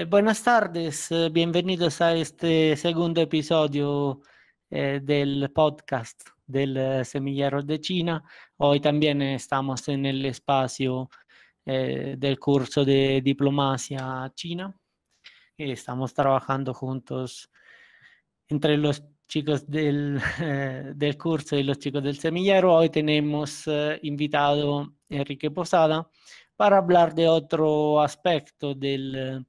Buenas tardes, bienvenidos a este segundo episodio del podcast del Semillero de China. Hoy también estamos en el espacio del curso de Diplomacia China y estamos trabajando juntos entre los chicos del curso y los chicos del semillero. Hoy tenemos invitado a Enrique Posada para hablar de otro aspecto de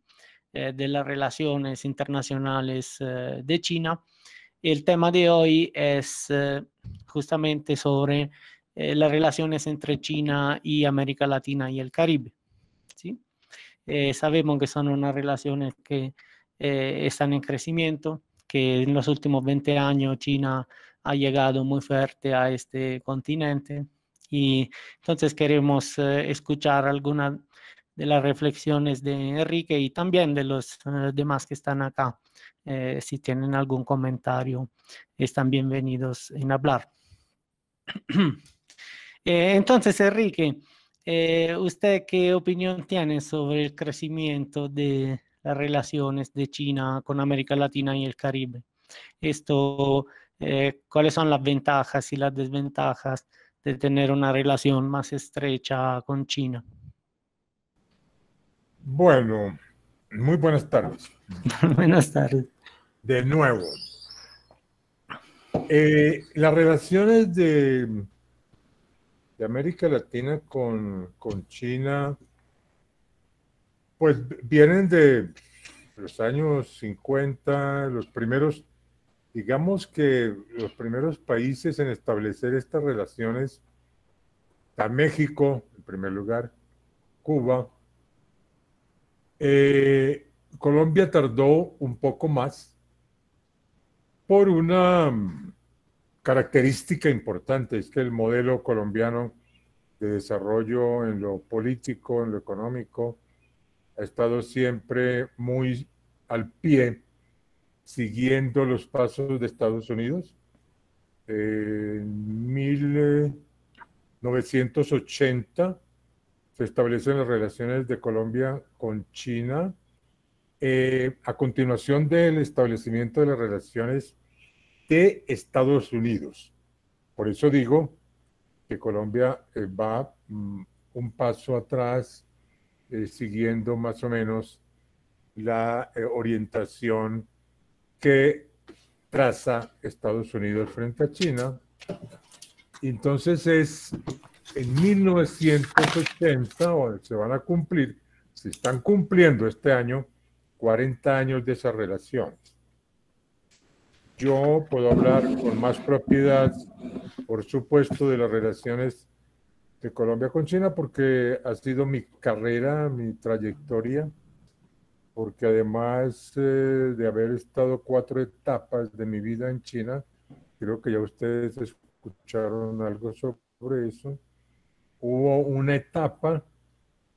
las relaciones internacionales de China. El tema de hoy es justamente sobre las relaciones entre China y América Latina y el Caribe. ¿Sí? Sabemos que son unas relaciones que están en crecimiento, que en los últimos 20 años China ha llegado muy fuerte a este continente y entonces queremos escuchar algunas de las reflexiones de Enrique y también de los demás que están acá. Si tienen algún comentario, están bienvenidos en hablar. Entonces, Enrique, ¿usted qué opinión tiene sobre el crecimiento de las relaciones de China con América Latina y el Caribe? Esto, ¿cuáles son las ventajas y las desventajas de tener una relación más estrecha con China? Bueno, muy buenas tardes. Buenas tardes. De nuevo, las relaciones de América Latina con China, pues vienen de los años 50, los primeros, digamos que los primeros países en establecer estas relaciones, está México, en primer lugar, Cuba. Colombia tardó un poco más por una característica importante, es que el modelo colombiano de desarrollo en lo político, en lo económico, ha estado siempre muy al pie, siguiendo los pasos de Estados Unidos. En 1980 se establecen las relaciones de Colombia con China. A continuación del establecimiento de las relaciones de Estados Unidos. Por eso digo que Colombia va un paso atrás, siguiendo más o menos la orientación que traza Estados Unidos frente a China. Entonces es en 1980, o se van a cumplir, se están cumpliendo este año 40 años de esa relación. Yo puedo hablar con más propiedad, por supuesto, de las relaciones de Colombia con China, porque ha sido mi carrera, mi trayectoria, porque además de haber estado 4 etapas de mi vida en China, creo que ya ustedes escucharon algo sobre eso. Hubo una etapa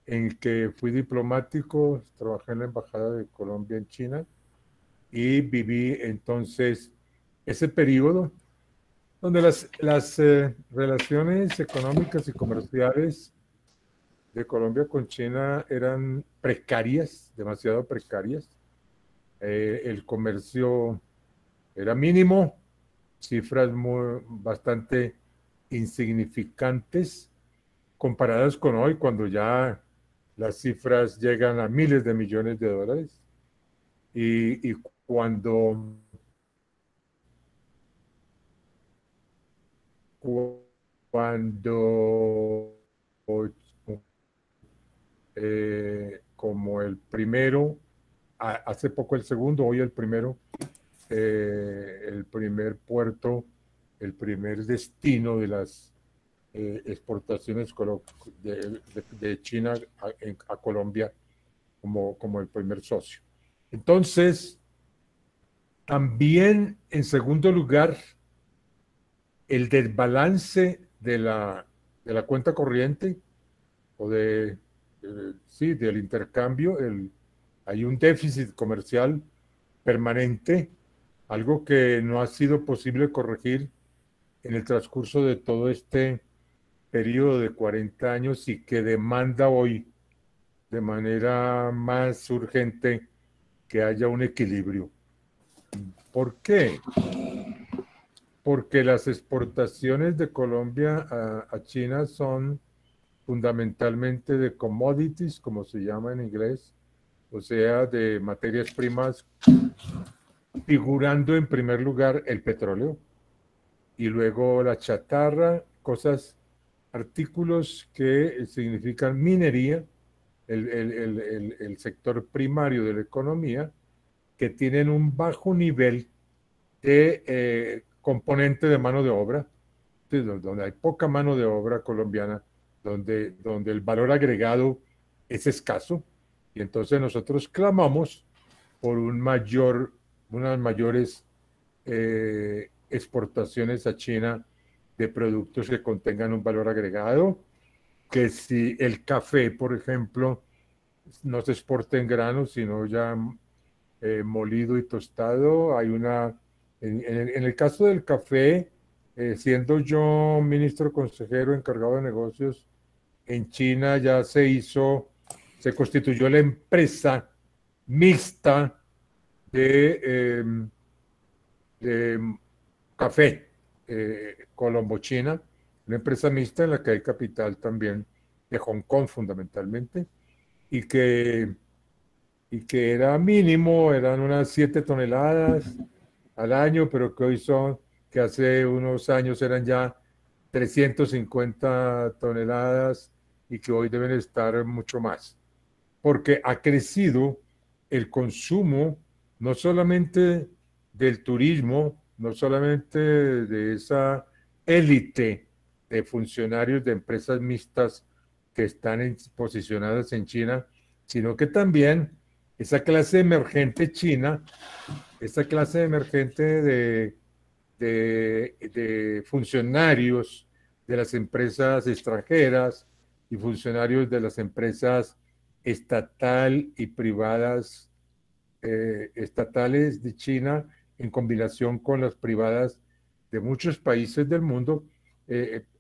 en que fui diplomático, trabajé en la Embajada de Colombia en China y viví entonces ese periodo donde las relaciones económicas y comerciales de Colombia con China eran precarias, demasiado precarias. El comercio era mínimo, cifras bastante insignificantes comparadas con hoy, cuando ya las cifras llegan a miles de millones de dólares. Y cuando, cuando como el primero, hace poco el segundo, hoy el primero, el primer puerto, el primer destino de las exportaciones de China a Colombia como el primer socio. Entonces, también en segundo lugar, el desbalance de la cuenta corriente o sí, del intercambio, hay un déficit comercial permanente, algo que no ha sido posible corregir en el transcurso de todo este periodo de 40 años y que demanda hoy de manera más urgente que haya un equilibrio. ¿Por qué? Porque las exportaciones de Colombia a China son fundamentalmente de commodities, como se llama en inglés, o sea, de materias primas, figurando en primer lugar el petróleo y luego la chatarra, cosas, artículos que significan minería, el sector primario de la economía, que tienen un bajo nivel de componente de mano de obra, donde hay poca mano de obra colombiana, donde el valor agregado es escaso, y entonces nosotros clamamos por unas mayores exportaciones a China de productos que contengan un valor agregado, que si el café, por ejemplo, no se exporta en grano, sino ya molido y tostado. En el caso del café, siendo yo ministro consejero encargado de negocios, en China ya se constituyó la empresa mixta de, de café Colombo-China, una empresa mixta en la que hay capital también de Hong Kong fundamentalmente, y que era mínimo, eran unas 7 toneladas al año, pero que hace unos años eran ya 350 toneladas y que hoy deben estar mucho más, porque ha crecido el consumo no solamente del turismo, no solamente de esa élite de funcionarios de empresas mixtas que están posicionadas en China, sino que también esa clase emergente china, esa clase emergente de funcionarios de las empresas extranjeras y funcionarios de las empresas estatal y privadas, estatales de China en combinación con las privadas de muchos países del mundo,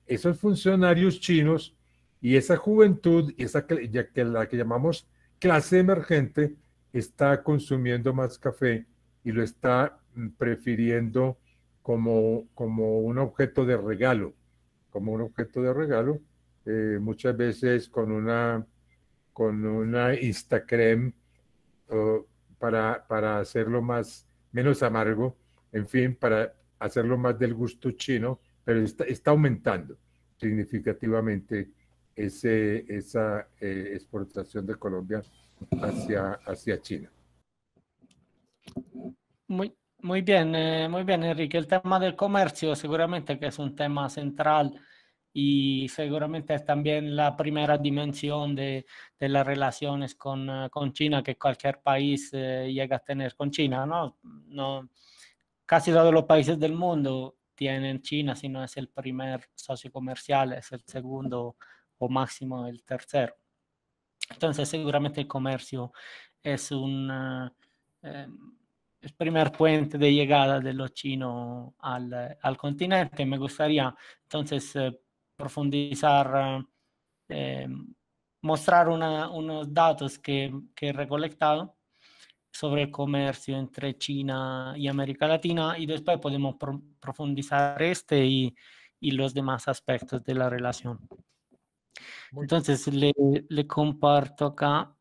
esos funcionarios chinos y esa juventud, ya que la que llamamos clase emergente, está consumiendo más café y lo está prefiriendo como un objeto de regalo, como un objeto de regalo, muchas veces con una Instacreme uh, para hacerlo menos amargo, en fin, para hacerlo más del gusto chino, pero está aumentando significativamente esa exportación de Colombia hacia China. Muy bien, Enrique. El tema del comercio seguramente que es un tema central y seguramente es también la primera dimensión de las relaciones con China que cualquier país llega a tener con China, ¿no? No, casi todos los países del mundo tienen China, si no es el primer socio comercial, es el segundo o máximo el tercero. Entonces seguramente el comercio es el primer puente de llegada de los chinos al continente. Me gustaría entonces profundizar, mostrar unos datos que he recolectado sobre el comercio entre China y América Latina y después podemos profundizar y los demás aspectos de la relación. Entonces le comparto acá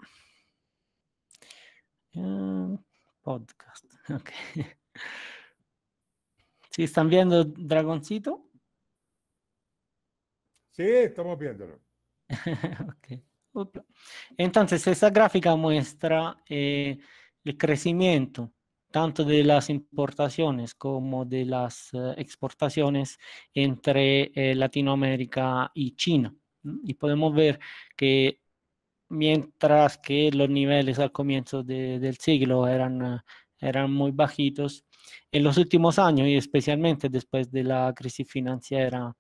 podcast. Okay. ¿Sí están viendo Dragoncito? Sí, estamos viéndolo. Okay. Entonces, esa gráfica muestra el crecimiento tanto de las importaciones como de las exportaciones entre Latinoamérica y China. Y podemos ver que mientras que los niveles al comienzo del siglo eran muy bajitos, en los últimos años y especialmente después de la crisis financiera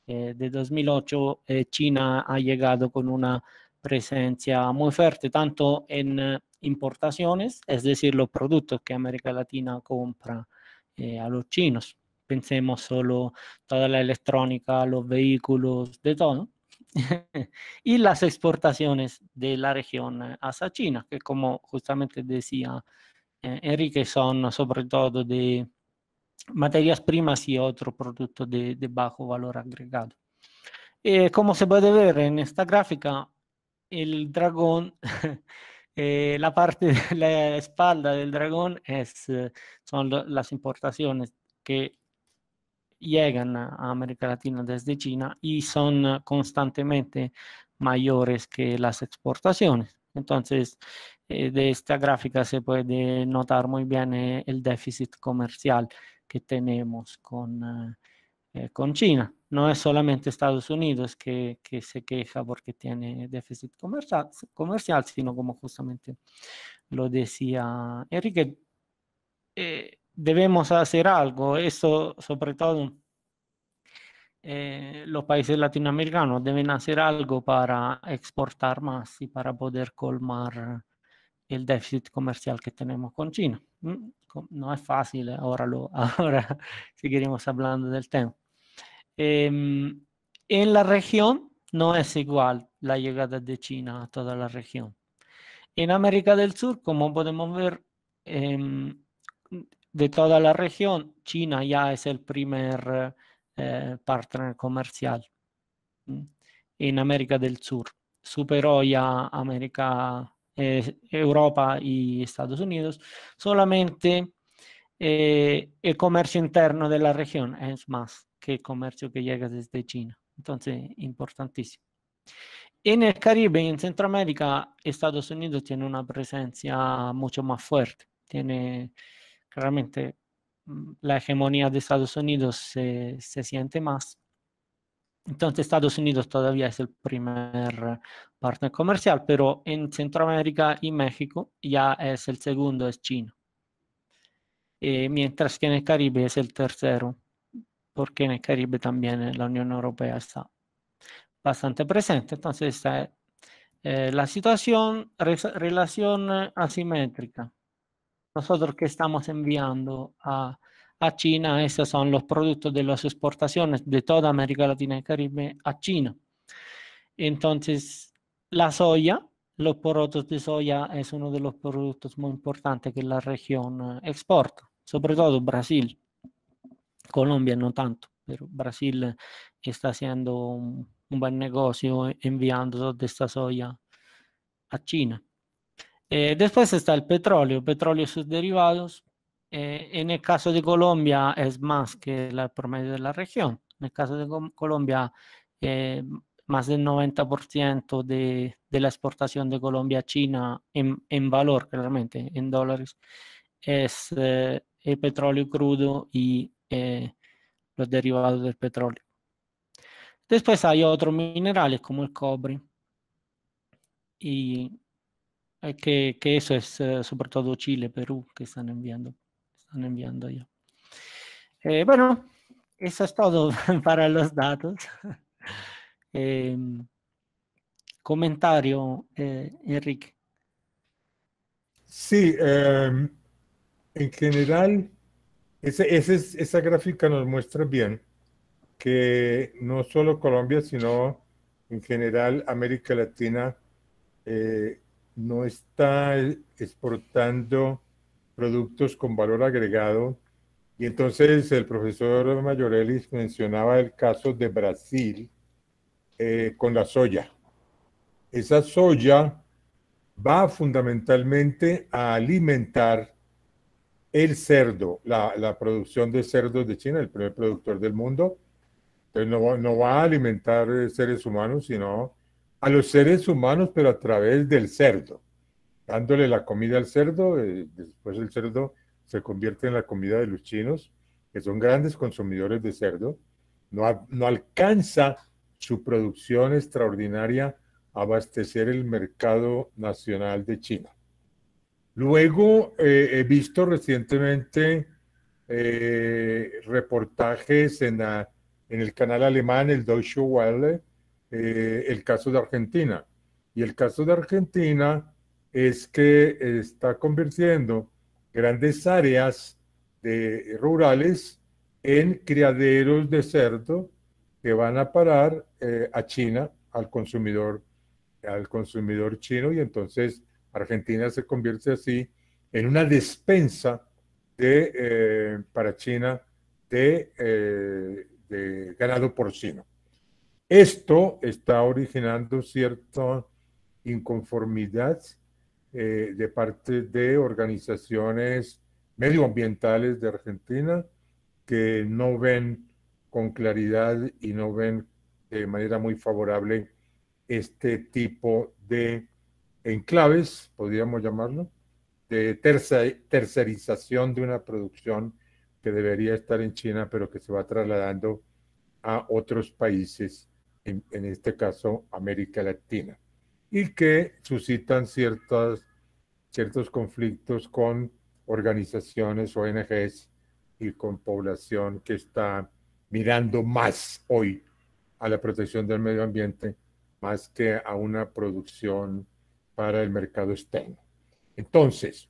de 2008, China ha llegado con una presencia muy fuerte, tanto en importaciones, es decir, los productos que América Latina compra a los chinos. Pensemos solo toda la electrónica, los vehículos, de todo. y las exportaciones de la región hacia China, que como justamente decía Enrique, son sobre todo de materias primas y otro producto de bajo valor agregado. Como se puede ver en esta gráfica, el dragón, la parte de la espalda del dragón son las importaciones que llegan a América Latina desde China y son constantemente mayores que las exportaciones. Entonces, de esta gráfica se puede notar muy bien el déficit comercial que tenemos con China. No es solamente Estados Unidos que se queja porque tiene déficit comercial, sino como justamente lo decía Enrique, debemos hacer algo. Eso sobre todo los países latinoamericanos deben hacer algo para exportar más y para poder colmar el déficit comercial que tenemos con China. No es fácil, ahora seguiremos hablando del tema. En la región no es igual la llegada de China a toda la región. En América del Sur, como podemos ver, de toda la región, China ya es el primer partner comercial en América del Sur. Superó ya Europa y Estados Unidos. Solamente el comercio interno de la región es más que el comercio que llega desde China. Entonces, importantísimo. En el Caribe y en Centroamérica, Estados Unidos tiene una presencia mucho más fuerte. Tiene claramente la hegemonía de Estados Unidos se siente más. Entonces, Estados Unidos todavía es el primer partner comercial, pero en Centroamérica y México ya es el segundo, es China. Mientras que en el Caribe es el tercero, porque en el Caribe también la Unión Europea está bastante presente. Entonces, la situación, relación asimétrica. Nosotros que estamos enviando a China, esos son los productos de las exportaciones de toda América Latina y Caribe a China. Entonces, la soya, los porotos de soya es uno de los productos muy importantes que la región exporta, sobre todo Brasil. Colombia no tanto, pero Brasil está haciendo un buen negocio enviando toda esta soya a China. Después está el petróleo y sus derivados. En el caso de Colombia es más que el promedio de la región. En el caso de Colombia, más del 90% de la exportación de Colombia a China en valor, claramente, en dólares, es el petróleo crudo y los derivados del petróleo. Después hay otros minerales como el cobre y que eso es sobre todo Chile, Perú, que están enviando ya. Bueno, eso es todo para los datos. Comentario, Enrique. Sí, en general, esa gráfica nos muestra bien que no solo Colombia, sino en general América Latina no está exportando productos con valor agregado. Y entonces el profesor Mayorelli mencionaba el caso de Brasil con la soya. Esa soya va fundamentalmente a alimentar el cerdo, la producción de cerdos de China, el primer productor del mundo. Entonces no va a alimentar seres humanos, sino a los seres humanos, pero a través del cerdo, dándole la comida al cerdo. Después el cerdo se convierte en la comida de los chinos, que son grandes consumidores de cerdo. No alcanza su producción extraordinaria a abastecer el mercado nacional de China. Luego he visto recientemente reportajes en el canal alemán, el Deutsche Welle, el caso de Argentina. Y el caso de Argentina es que está convirtiendo grandes áreas rurales en criaderos de cerdo que van a parar a China, al consumidor chino, y entonces Argentina se convierte así en una despensa para China de ganado porcino. Esto está originando cierta inconformidad de parte de organizaciones medioambientales de Argentina, que no ven con claridad y no ven de manera muy favorable este tipo de enclaves, podríamos llamarlo, de tercerización de una producción que debería estar en China, pero que se va trasladando a otros países, en este caso América Latina, y que suscitan ciertos conflictos con organizaciones, ONGs, y con población que está mirando más hoy a la protección del medio ambiente más que a una producción para el mercado externo. Entonces,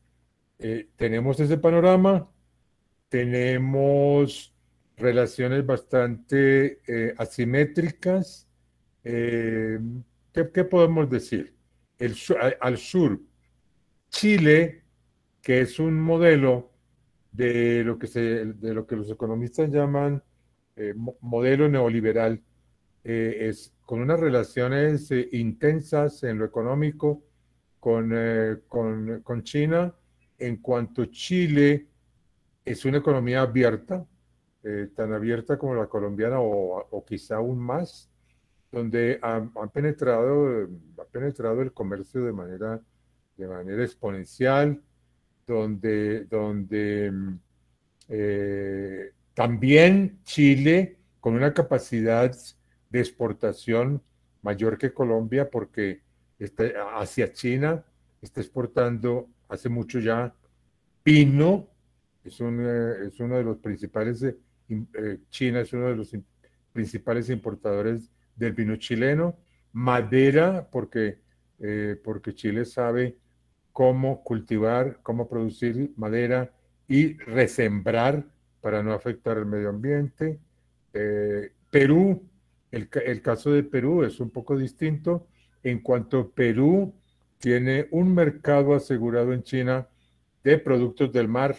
tenemos ese panorama, tenemos relaciones bastante asimétricas. Eh, ¿Qué podemos decir? Al sur, Chile, que es un modelo de lo que los economistas llaman modelo neoliberal, es con unas relaciones intensas en lo económico con China, en cuanto Chile es una economía abierta, tan abierta como la colombiana o quizá aún más, donde ha penetrado el comercio de manera exponencial, donde también Chile con una capacidad de exportación mayor que Colombia, porque hacia China está exportando hace mucho ya pino. Es uno de los principales, China es uno de los principales importadores del vino chileno, madera, porque Chile sabe cómo cultivar, cómo producir madera y resembrar para no afectar el medio ambiente. Perú, el caso de Perú es un poco distinto, en cuanto Perú tiene un mercado asegurado en China de productos del mar,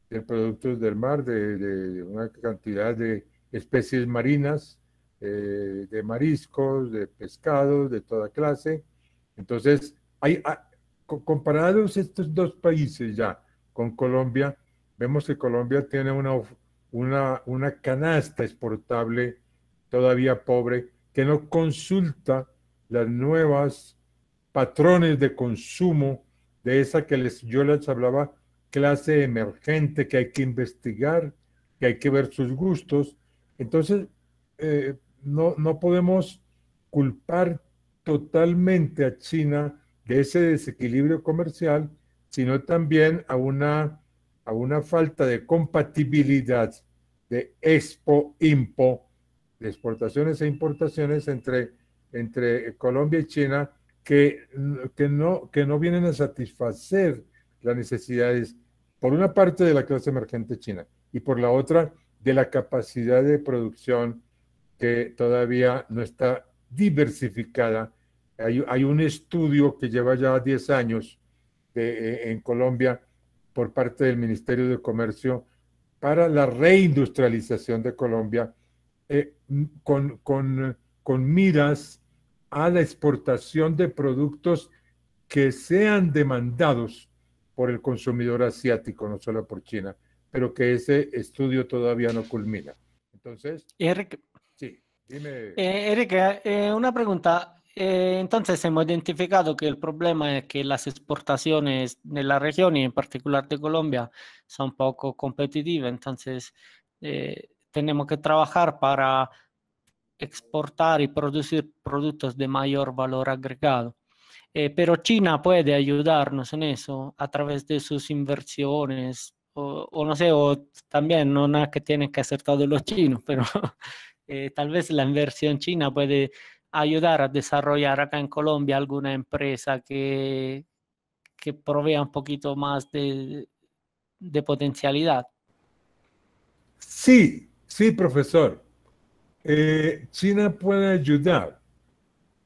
de una cantidad de especies marinas, de mariscos, de pescados, de toda clase. Entonces, comparados estos dos países ya con Colombia, vemos que Colombia tiene una canasta exportable todavía pobre, que no consulta las nuevas patrones de consumo de esa yo les hablaba, clase emergente, que hay que investigar, que hay que ver sus gustos. Entonces, no podemos culpar totalmente a China de ese desequilibrio comercial, sino también a una falta de compatibilidad de expo-impo, de exportaciones e importaciones entre Colombia y China, que no vienen a satisfacer las necesidades, por una parte, de la clase emergente china, y por la otra, de la capacidad de producción que todavía no está diversificada. Hay un estudio que lleva ya 10 años en Colombia, por parte del Ministerio de Comercio, para la reindustrialización de Colombia, eh, con miras a la exportación de productos que sean demandados por el consumidor asiático, no solo por China, pero que ese estudio todavía no culmina. Entonces, Eric, sí, dime. Eric, una pregunta. Entonces hemos identificado que el problema es que las exportaciones de la región y en particular de Colombia son poco competitivas. Entonces tenemos que trabajar para exportar y producir productos de mayor valor agregado. Pero China puede ayudarnos en eso a través de sus inversiones, o no sé, o también no es que tienen que hacer todos los chinos, pero tal vez la inversión china puede ayudar a desarrollar acá en Colombia alguna empresa que provea un poquito más de potencialidad. Sí, sí, profesor. China puede ayudar,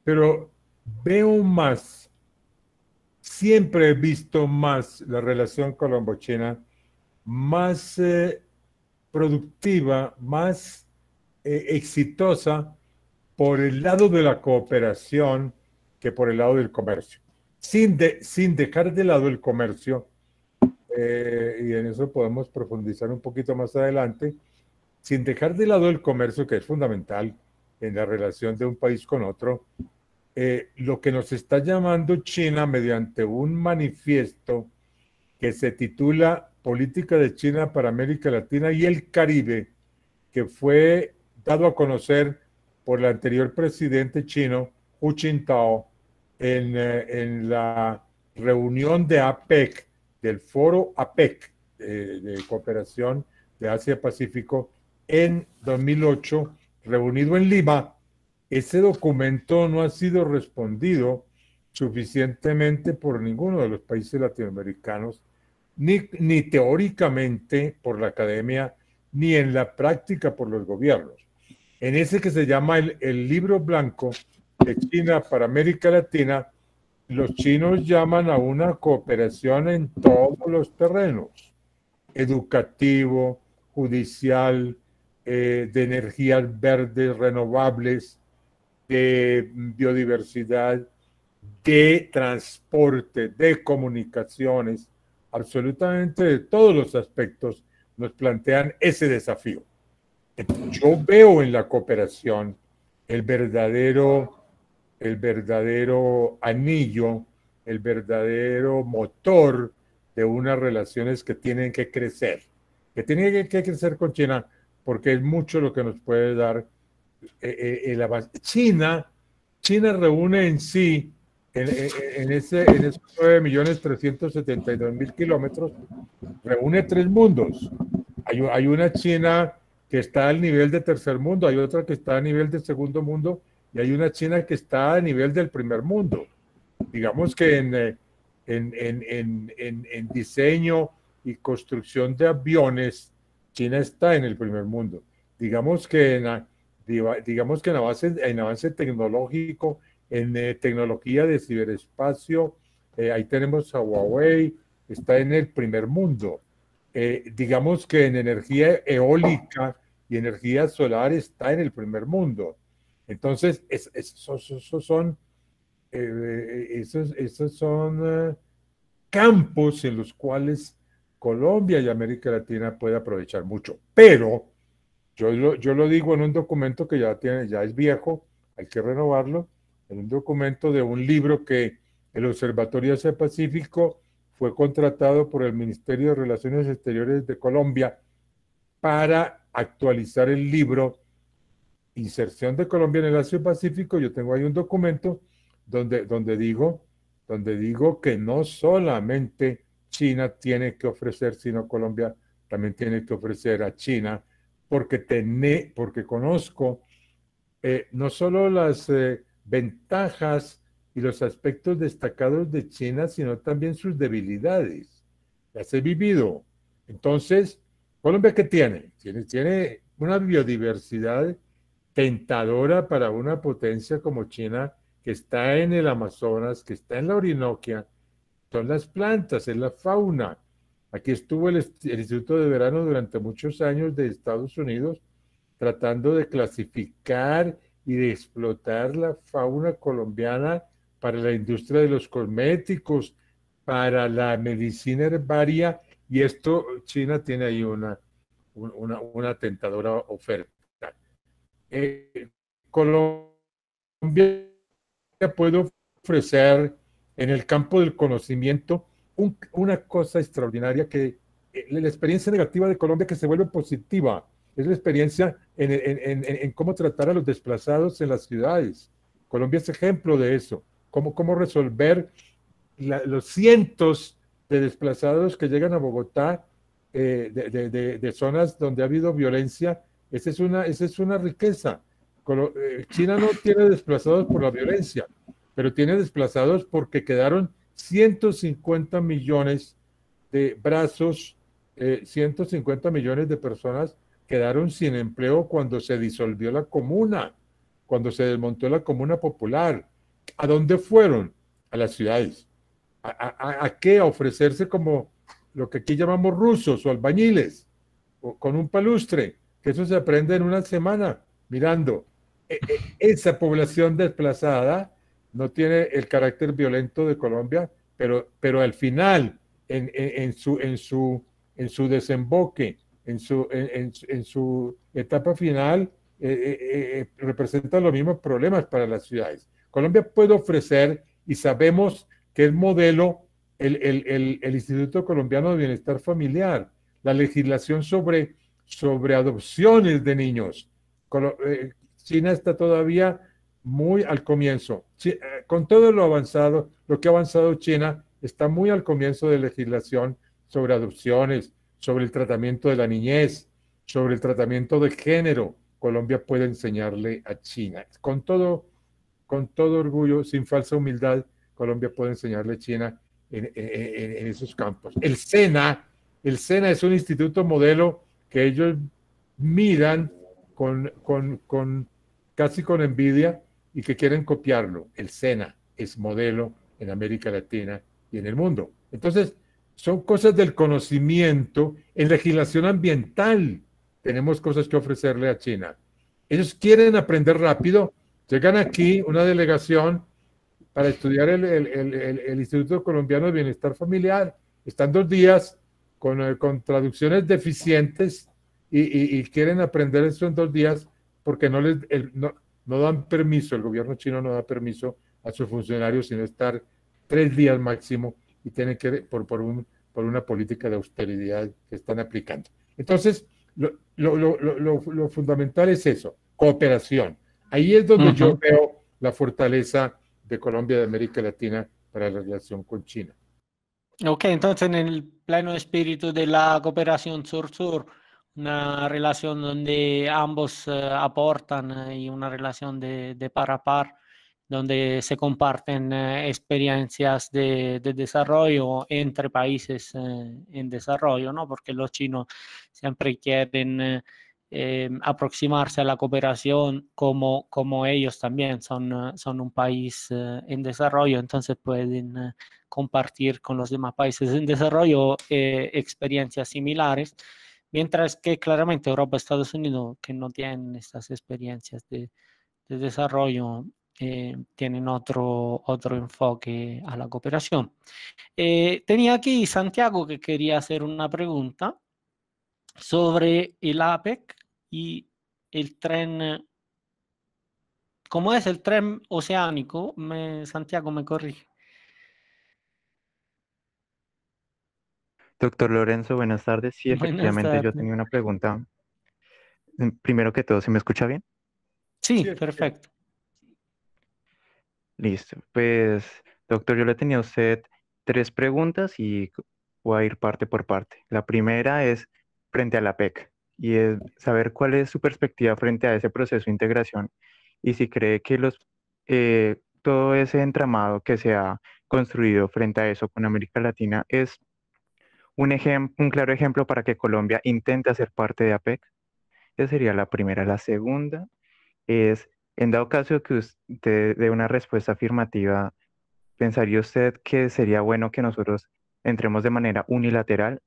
pero veo más, siempre he visto más la relación colombo-china más productiva, más exitosa por el lado de la cooperación que por el lado del comercio. Sin dejar de lado el comercio, y en eso podemos profundizar un poquito más adelante, sin dejar de lado el comercio, que es fundamental en la relación de un país con otro, lo que nos está llamando China mediante un manifiesto que se titula Política de China para América Latina y el Caribe, que fue dado a conocer por el anterior presidente chino, Hu Jintao, en la reunión de APEC, del foro APEC, de cooperación de Asia-Pacífico, en 2008, reunido en Lima. Ese documento no ha sido respondido suficientemente por ninguno de los países latinoamericanos, ni teóricamente por la academia, ni en la práctica por los gobiernos. En ese que se llama el libro blanco de China para América Latina, los chinos llaman a una cooperación en todos los terrenos: educativo, judicial, de energías verdes, renovables, de biodiversidad, de transporte, de comunicaciones, absolutamente de todos los aspectos nos plantean ese desafío. Yo veo en la cooperación el verdadero anillo, el verdadero motor de unas relaciones que tienen que crecer con China, porque es mucho lo que nos puede dar el avance. China reúne en sí, en esos 9.372.000 kilómetros, reúne tres mundos. Hay una China que está al nivel de tercer mundo, hay otra que está a nivel de segundo mundo, y hay una China que está a nivel del primer mundo. Digamos que en diseño y construcción de aviones, China está en el primer mundo. Digamos que en avance tecnológico, en tecnología de ciberespacio, ahí tenemos a Huawei, está en el primer mundo. Digamos que en energía eólica y energía solar está en el primer mundo. Entonces, esos son campos en los cuales Colombia y América Latina puede aprovechar mucho. Pero yo lo digo en un documento que ya es viejo, hay que renovarlo, en un documento de un libro que el Observatorio Asia Pacífico fue contratado por el Ministerio de Relaciones Exteriores de Colombia para actualizar el libro Inserción de Colombia en el Asia Pacífico. Yo tengo ahí un documento donde digo que no solamente China tiene que ofrecer, sino Colombia también tiene que ofrecer a China, porque conozco no solo las ventajas y los aspectos destacados de China, sino también sus debilidades. Las he vivido. Entonces, ¿Colombia qué tiene? Tiene una biodiversidad tentadora para una potencia como China, que está en el Amazonas, que está en la Orinoquia. Son las plantas, es la fauna. Aquí estuvo el Instituto de Verano durante muchos años de Estados Unidos tratando de clasificar y de explotar la fauna colombiana para la industria de los cosméticos, para la medicina herbaria, y esto China tiene ahí una tentadora oferta. Colombia puede ofrecer en el campo del conocimiento una cosa extraordinaria que la experiencia negativa de Colombia que se vuelve positiva es la experiencia en cómo tratar a los desplazados en las ciudades. Colombia es ejemplo de eso, cómo resolver los cientos de desplazados que llegan a Bogotá de zonas donde ha habido violencia. Esa es una riqueza. China no tiene desplazados por la violencia, pero tiene desplazados porque quedaron 150 millones de brazos, 150 millones de personas quedaron sin empleo cuando se disolvió la comuna, cuando se desmontó la comuna popular. ¿A dónde fueron? A las ciudades. ¿A qué? A ofrecerse como lo que aquí llamamos rusos o albañiles, o con un palustre, que eso se aprende en una semana mirando. Esa población desplazada no tiene el carácter violento de Colombia, pero al final, en su desemboque, en su etapa final, representa los mismos problemas para las ciudades. Colombia puede ofrecer, y sabemos que es modelo, el Instituto Colombiano de Bienestar Familiar, la legislación sobre adopciones de niños. China está todavía muy al comienzo. Con todo lo avanzado, lo que ha avanzado China, está muy al comienzo de legislación sobre adopciones, sobre el tratamiento de la niñez, sobre el tratamiento de género. Colombia puede enseñarle a China. Con todo orgullo, sin falsa humildad, Colombia puede enseñarle a China en esos campos. El SENA es un instituto modelo que ellos miran casi con envidia y que quieren copiarlo. El SENA es modelo en América Latina y en el mundo. Entonces, son cosas del conocimiento. En legislación ambiental tenemos cosas que ofrecerle a China. Ellos quieren aprender rápido. Llegan aquí una delegación para estudiar el Instituto Colombiano de Bienestar Familiar. Están 2 días con traducciones deficientes y quieren aprender eso en 2 días porque no dan permiso, el gobierno chino no da permiso a sus funcionarios sino estar 3 días máximo y tienen que, por una política de austeridad que están aplicando. Entonces, lo fundamental es eso, cooperación. Ahí es donde yo veo la fortaleza de Colombia, de América Latina, para la relación con China. Ok, entonces en el pleno espíritu de la cooperación sur-sur, una relación donde ambos aportan y una relación de par a par, donde se comparten experiencias de desarrollo entre países en desarrollo, ¿no? Porque los chinos siempre quieren aproximarse a la cooperación como ellos también son un país en desarrollo, entonces pueden compartir con los demás países en desarrollo experiencias similares, mientras que claramente Europa y Estados Unidos, que no tienen estas experiencias de desarrollo, tienen otro enfoque a la cooperación. Tenía aquí Santiago que quería hacer una pregunta sobre el APEC y el tren. ¿Cómo es el tren oceánico? Santiago me corrige. Doctor Lorenzo, buenas tardes. Sí, Buenas efectivamente yo tardes. tenía una pregunta. Primero que todo, ¿se me escucha bien? Sí, Sí, perfecto. Listo. Pues, doctor, yo le tenía a usted 3 preguntas y voy a ir parte por parte. La primera es frente a la PEC y es saber cuál es su perspectiva frente a ese proceso de integración y si cree que todo ese entramado que se ha construido frente a eso con América Latina es un claro ejemplo para que Colombia intente hacer parte de APEC. Esa sería la primera. La segunda es, en dado caso que usted dé una respuesta afirmativa, ¿pensaría usted que sería bueno que nosotros entremos de manera unilateral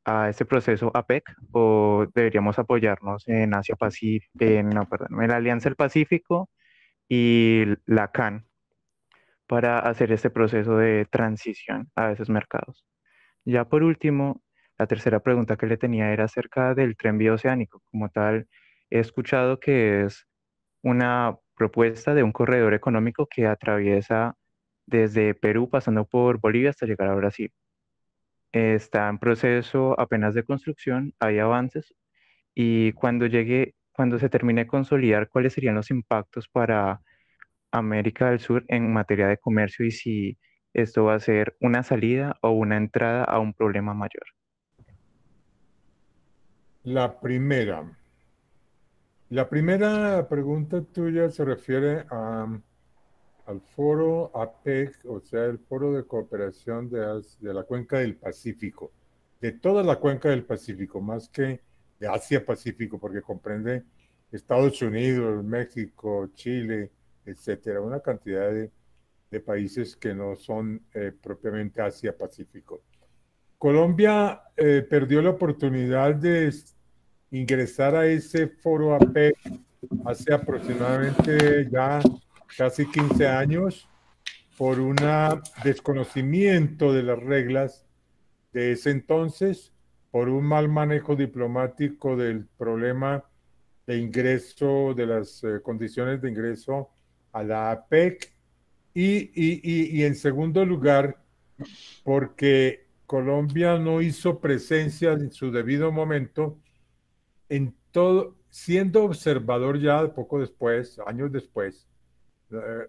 a este proceso APEC o deberíamos apoyarnos en Asia Pacífico, no, perdón, en la Alianza del Pacífico y la CAN para hacer este proceso de transición a esos mercados? Ya por último, la tercera pregunta que le tenía era acerca del tren bioceánico. Como tal, he escuchado que es una propuesta de un corredor económico que atraviesa desde Perú, pasando por Bolivia hasta llegar a Brasil. Está en proceso apenas de construcción, hay avances y cuando se termine de consolidar, ¿cuáles serían los impactos para América del Sur en materia de comercio y si esto va a ser una salida o una entrada a un problema mayor? La primera. La primera pregunta tuya se refiere al foro APEC, o sea, el foro de cooperación de la cuenca del Pacífico, de toda la cuenca del Pacífico, más que de Asia-Pacífico, porque comprende Estados Unidos, México, Chile, etcétera, una cantidad de países que no son propiamente Asia-Pacífico. Colombia perdió la oportunidad de ingresar a ese foro APEC hace aproximadamente ya casi 15 años por un desconocimiento de las reglas de ese entonces, por un mal manejo diplomático del problema de ingreso, de las condiciones de ingreso a la APEC, y en segundo lugar, porque Colombia no hizo presencia en su debido momento en todo, siendo observador ya poco después, años después,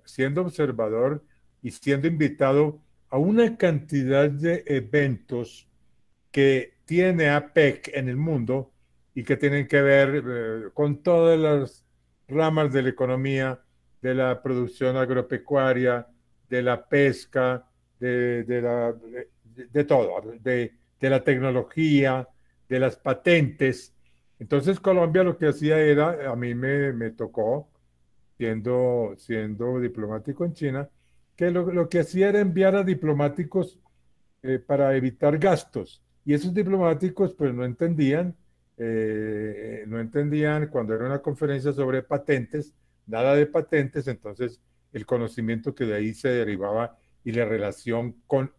siendo observador y siendo invitado a una cantidad de eventos que tiene APEC en el mundo y que tienen que ver con todas las ramas de la economía, de la producción agropecuaria, de la pesca, de todo, de la tecnología, de las patentes. Entonces Colombia lo que hacía era, a mí me tocó, siendo diplomático en China, que lo que hacía era enviar a diplomáticos para evitar gastos. Y esos diplomáticos pues no entendían cuando era una conferencia sobre patentes, nada de patentes, entonces el conocimiento que de ahí se derivaba y la relación con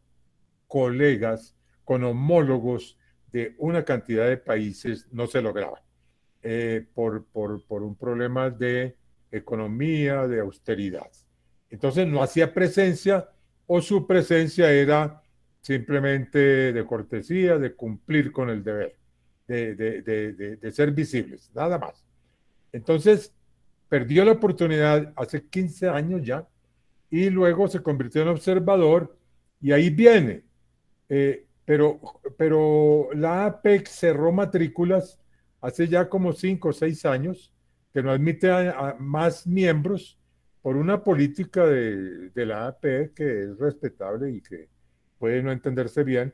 colegas, con homólogos de una cantidad de países no se lograba por un problema de economía, de austeridad. Entonces no hacía presencia o su presencia era simplemente de cortesía, de cumplir con el deber, de ser visibles, nada más. Entonces perdió la oportunidad hace 15 años ya y luego se convirtió en observador y ahí viene. Pero la APEC cerró matrículas hace ya como 5 o 6 años, que no admite a más miembros por una política de la APEC que es respetable y que puede no entenderse bien.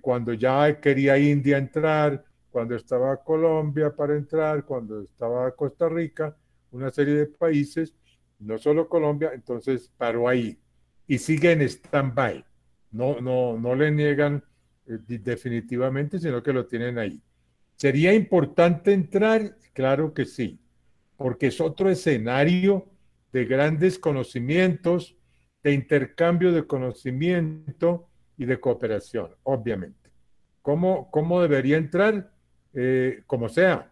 Cuando ya quería India entrar, cuando estaba Colombia para entrar, cuando estaba Costa Rica, una serie de países, no solo Colombia, entonces paró ahí y sigue en stand-by. No le niegan definitivamente, sino que lo tienen ahí. ¿Sería importante entrar? Claro que sí, porque es otro escenario de grandes conocimientos, de intercambio de conocimiento y de cooperación, obviamente. ¿Cómo debería entrar? Como sea.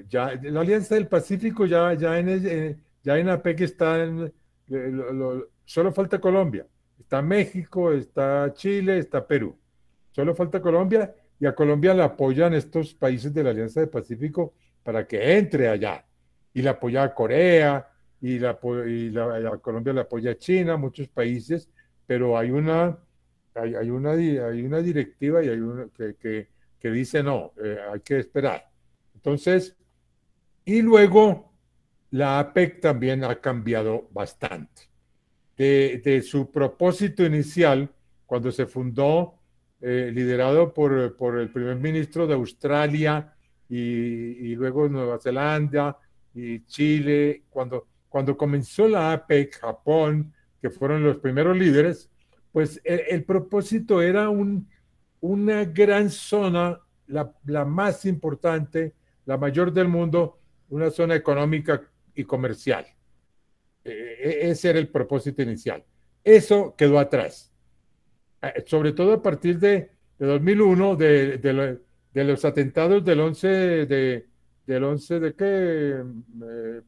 Ya, la Alianza del Pacífico ya en APEC está solo falta Colombia. Está México, está Chile, está Perú. Solo falta Colombia y a Colombia le apoyan estos países de la Alianza del Pacífico para que entre allá. Y le apoya a Corea y Colombia le apoya a China, muchos países, pero hay una directiva y hay una que dice no, hay que esperar. Entonces, y luego la APEC también ha cambiado bastante. De su propósito inicial, cuando se fundó, liderado por el primer ministro de Australia y luego Nueva Zelanda y Chile, cuando comenzó la APEC, Japón, que fueron los primeros líderes, pues el propósito era una gran zona, la más importante, la mayor del mundo, una zona económica y comercial. Ese era el propósito inicial. Eso quedó atrás. Sobre todo a partir de 2001, de los atentados del 11 de qué,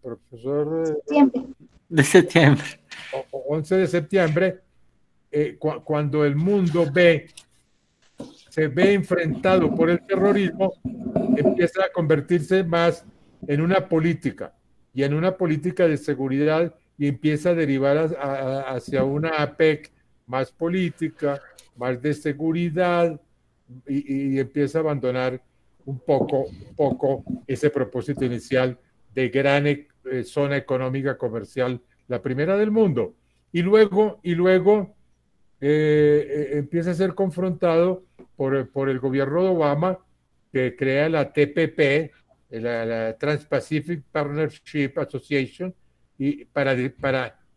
profesor. De septiembre. 11 de septiembre, cuando el mundo se ve enfrentado por el terrorismo, empieza a convertirse más en una política y en una política de seguridad y empieza a derivar hacia una APEC más política, más de seguridad y empieza a abandonar un poco ese propósito inicial de gran zona económica comercial, la primera del mundo. Y luego empieza a ser confrontado por el gobierno de Obama, que crea la TPP, la Trans-Pacific Partnership Association, y para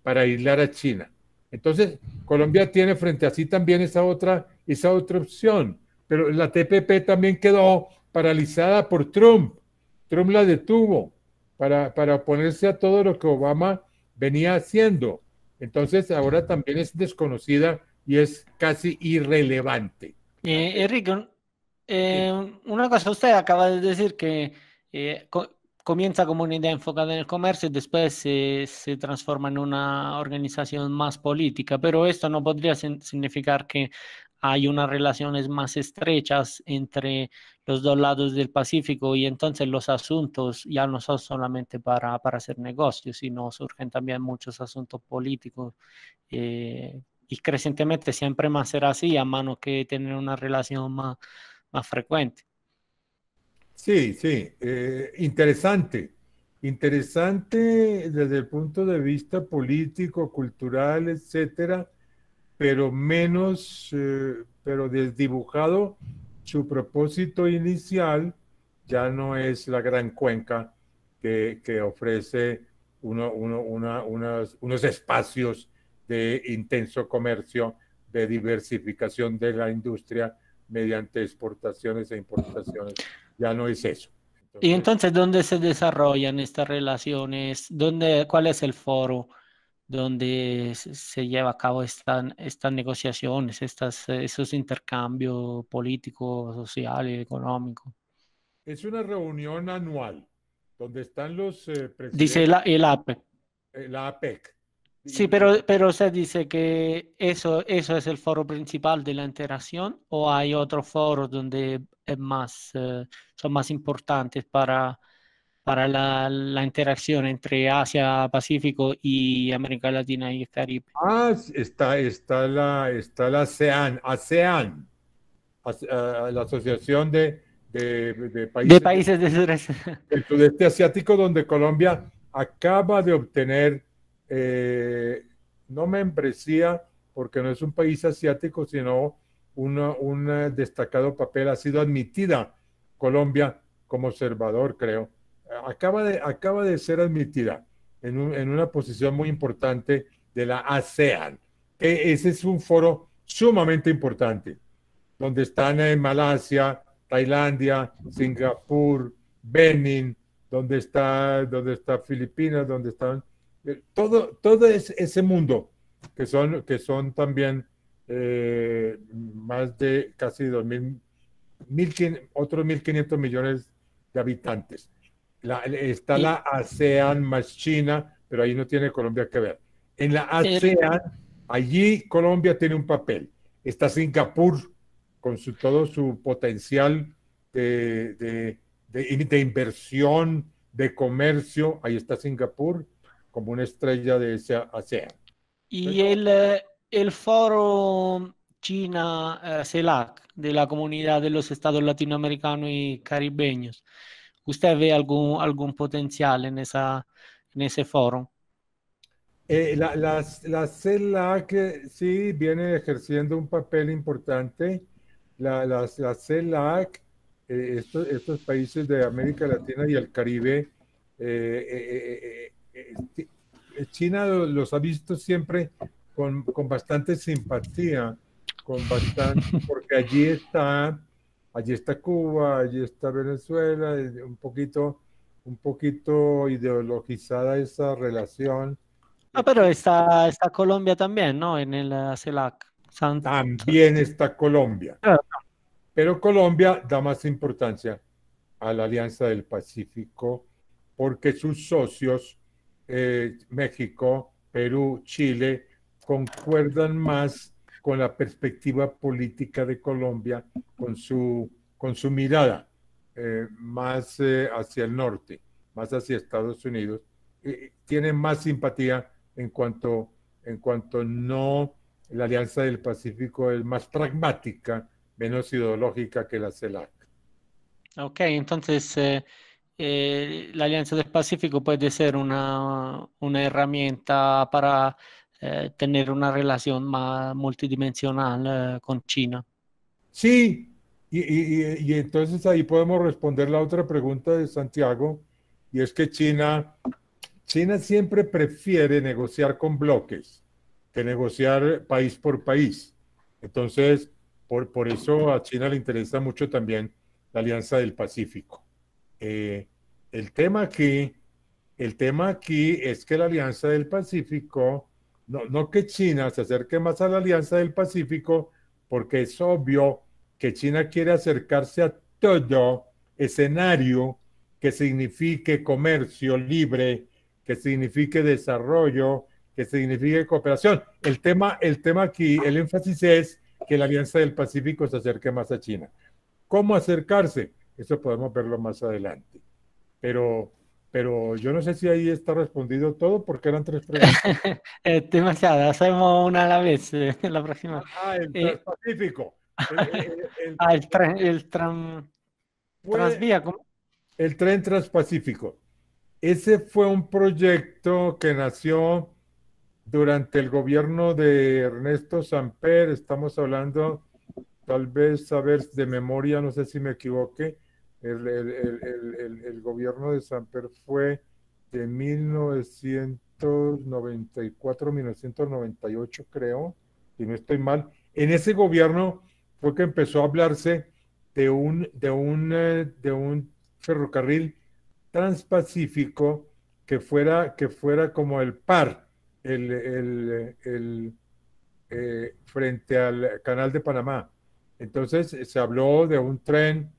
para aislar a China. Entonces, Colombia tiene frente a sí también esa otra opción, pero la TPP también quedó paralizada por Trump. Trump la detuvo para oponerse a todo lo que Obama venía haciendo. Entonces, ahora también es desconocida y es casi irrelevante. Enrique, una cosa, usted acaba de decir que comienza como una idea enfocada en el comercio y después se transforma en una organización más política, pero esto no podría significar que hay unas relaciones más estrechas entre los dos lados del Pacífico y entonces los asuntos ya no son solamente para hacer negocios, sino surgen también muchos asuntos políticos. Y crecientemente siempre más será así, a mano que tener una relación más frecuente. Sí, sí, interesante. Interesante desde el punto de vista político, cultural, etcétera, pero menos, pero desdibujado su propósito inicial, ya no es la gran cuenca que ofrece unos espacios de intenso comercio, de diversificación de la industria mediante exportaciones e importaciones. Ya no es eso. Y Entonces, entonces, ¿dónde se desarrollan estas relaciones? ¿Cuál es el foro donde se lleva a cabo estas negociaciones, esos intercambios políticos, sociales, económicos? es una reunión anual donde están los Dice presidentes, el APE. la APEC. Sí, Y pero se dice que eso es el foro principal de la interacción o hay otros foros donde son más importantes para la interacción entre Asia, Pacífico y América Latina y el Caribe. está la ASEAN, la Asociación de De Países países de sureste. del Sudeste Asiático, donde Colombia acaba de obtener no membresía, porque no es un país asiático, sino un destacado papel. Ha sido admitida Colombia como observador, creo. Acaba de ser admitida en una posición muy importante de la ASEAN. Ese es un foro sumamente importante, donde están en Malasia, Tailandia, Singapur, Benin, donde está Filipinas, donde están todo ese mundo que son también más de casi 2.000, otros 1.500 millones de habitantes. Está la Y, ASEAN más China, pero ahí no tiene Colombia que ver. En la er- ASEAN, allí Colombia tiene un papel. Está Singapur con todo su potencial de inversión, de comercio. Ahí está Singapur como una estrella de ese ASEAN. y Pero el foro China CELAC de la Comunidad de los Estados Latinoamericanos y Caribeños, ¿usted ve algún potencial en ese foro? la CELAC sí viene ejerciendo un papel importante. La CELAC, estos países de América Latina y el Caribe, China los ha visto siempre con bastante simpatía, porque allí está Cuba, allí está Venezuela, un poquito ideologizada esa relación. Pero está Colombia también, ¿no? En el CELAC. También está Colombia, Ah, pero Colombia da más importancia a la Alianza del Pacífico porque sus socios, México, Perú, Chile, concuerdan más con la perspectiva política de Colombia, con su mirada más hacia el norte, más hacia Estados Unidos. Tienen más simpatía en cuanto no la Alianza del Pacífico es más pragmática, menos ideológica que la CELAC. ok, entonces la Alianza del Pacífico puede ser una herramienta para tener una relación más multidimensional con China. Sí, y entonces ahí podemos responder la otra pregunta de Santiago, y es que China China siempre prefiere negociar con bloques que negociar país por país. Entonces, por eso a China le interesa mucho también la Alianza del Pacífico. Eh, el tema aquí, el tema aquí es que la Alianza del Pacífico, no que China se acerque más a la Alianza del Pacífico, porque es obvio que China quiere acercarse a todo escenario que signifique comercio libre, que signifique desarrollo, que signifique cooperación. El tema aquí, el énfasis es que la Alianza del Pacífico se acerque más a China. ¿Cómo acercarse? Eso podemos verlo más adelante. Pero, pero yo no sé si ahí está respondido todo porque eran 3 preguntas. Es demasiado, hacemos una a la vez la próxima. El Eh, Transpacífico. El- fue Transvía, ¿cómo? el tren Transpacífico. Ese fue un proyecto que nació durante el gobierno de Ernesto Samper. Estamos hablando, tal vez, a ver, de memoria, no sé si me equivoqué. El gobierno de Samper fue de 1994, 1998, creo, si no estoy mal. En ese gobierno fue que empezó a hablarse de un ferrocarril transpacífico que fuera como el par, frente al canal de Panamá. Entonces se habló de un tren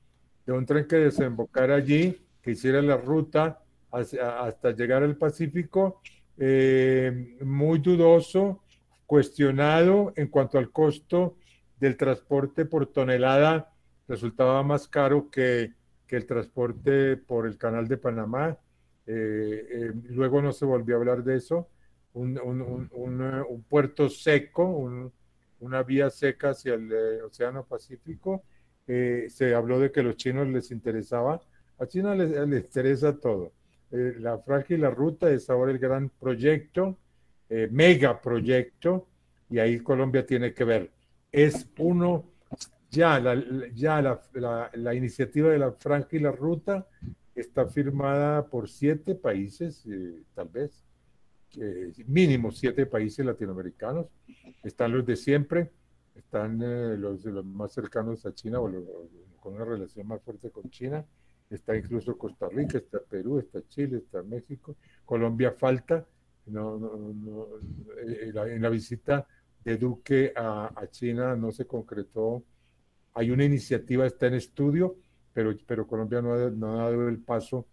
que desembocara allí, que hiciera la ruta hasta llegar al Pacífico, muy dudoso, cuestionado en cuanto al costo del transporte por tonelada, resultaba más caro que el transporte por el canal de Panamá. Luego no se volvió a hablar de eso. Un puerto seco, una vía seca hacia el Océano Pacífico. Se habló de que a los chinos les interesaba. A China les interesa todo. La frágil la ruta es ahora el gran proyecto, mega proyecto, y ahí Colombia tiene que ver. Es uno, ya la iniciativa de la franja y la ruta está firmada por 7 países, tal vez, mínimo 7 países latinoamericanos. Están los de siempre, están los de los más cercanos a China o con una relación más fuerte con China. Está incluso Costa Rica, está Perú, está Chile, está México. Colombia falta. No, no, no, en la visita de Duque a China no se concretó. Hay una iniciativa, está en estudio, pero Colombia no ha dado el paso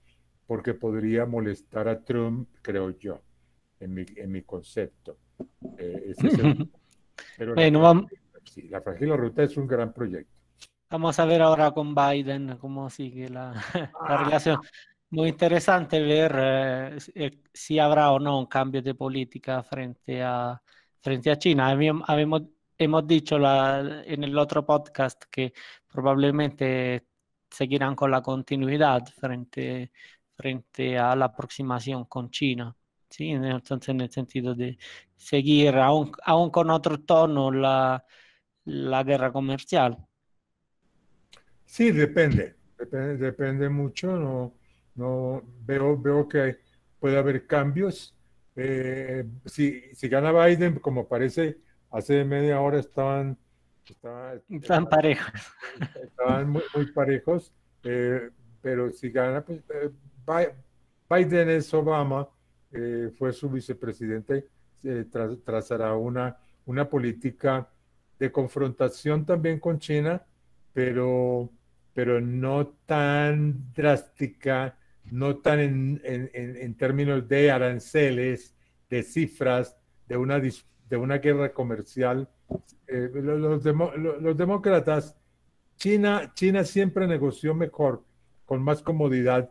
porque podría molestar a Trump, creo yo, en mi concepto. Ese es pero Bueno, vamos, sí, la Frágil la Ruta es un gran proyecto. vamos a ver ahora con Biden cómo sigue la, la Ah, relación. Muy interesante ver si habrá o no un cambio de política frente a China. Hemos dicho en el otro podcast que probablemente seguirán con la continuidad frente a la aproximación con China. ¿Sí? Entonces, en el sentido de seguir aún con otro tono la guerra comercial. sí, depende mucho. No veo que puede haber cambios. Si gana Biden, como parece, hace media hora estaban, Están parejos. estaban muy, muy parejos, eh, pero si gana, pues Biden es Obama, fue su vicepresidente, trazará una política de confrontación también con China, pero, pero no tan drástica, no tan en términos de aranceles, de cifras, de una guerra comercial. Los demócratas, China siempre negoció mejor, con más comodidad,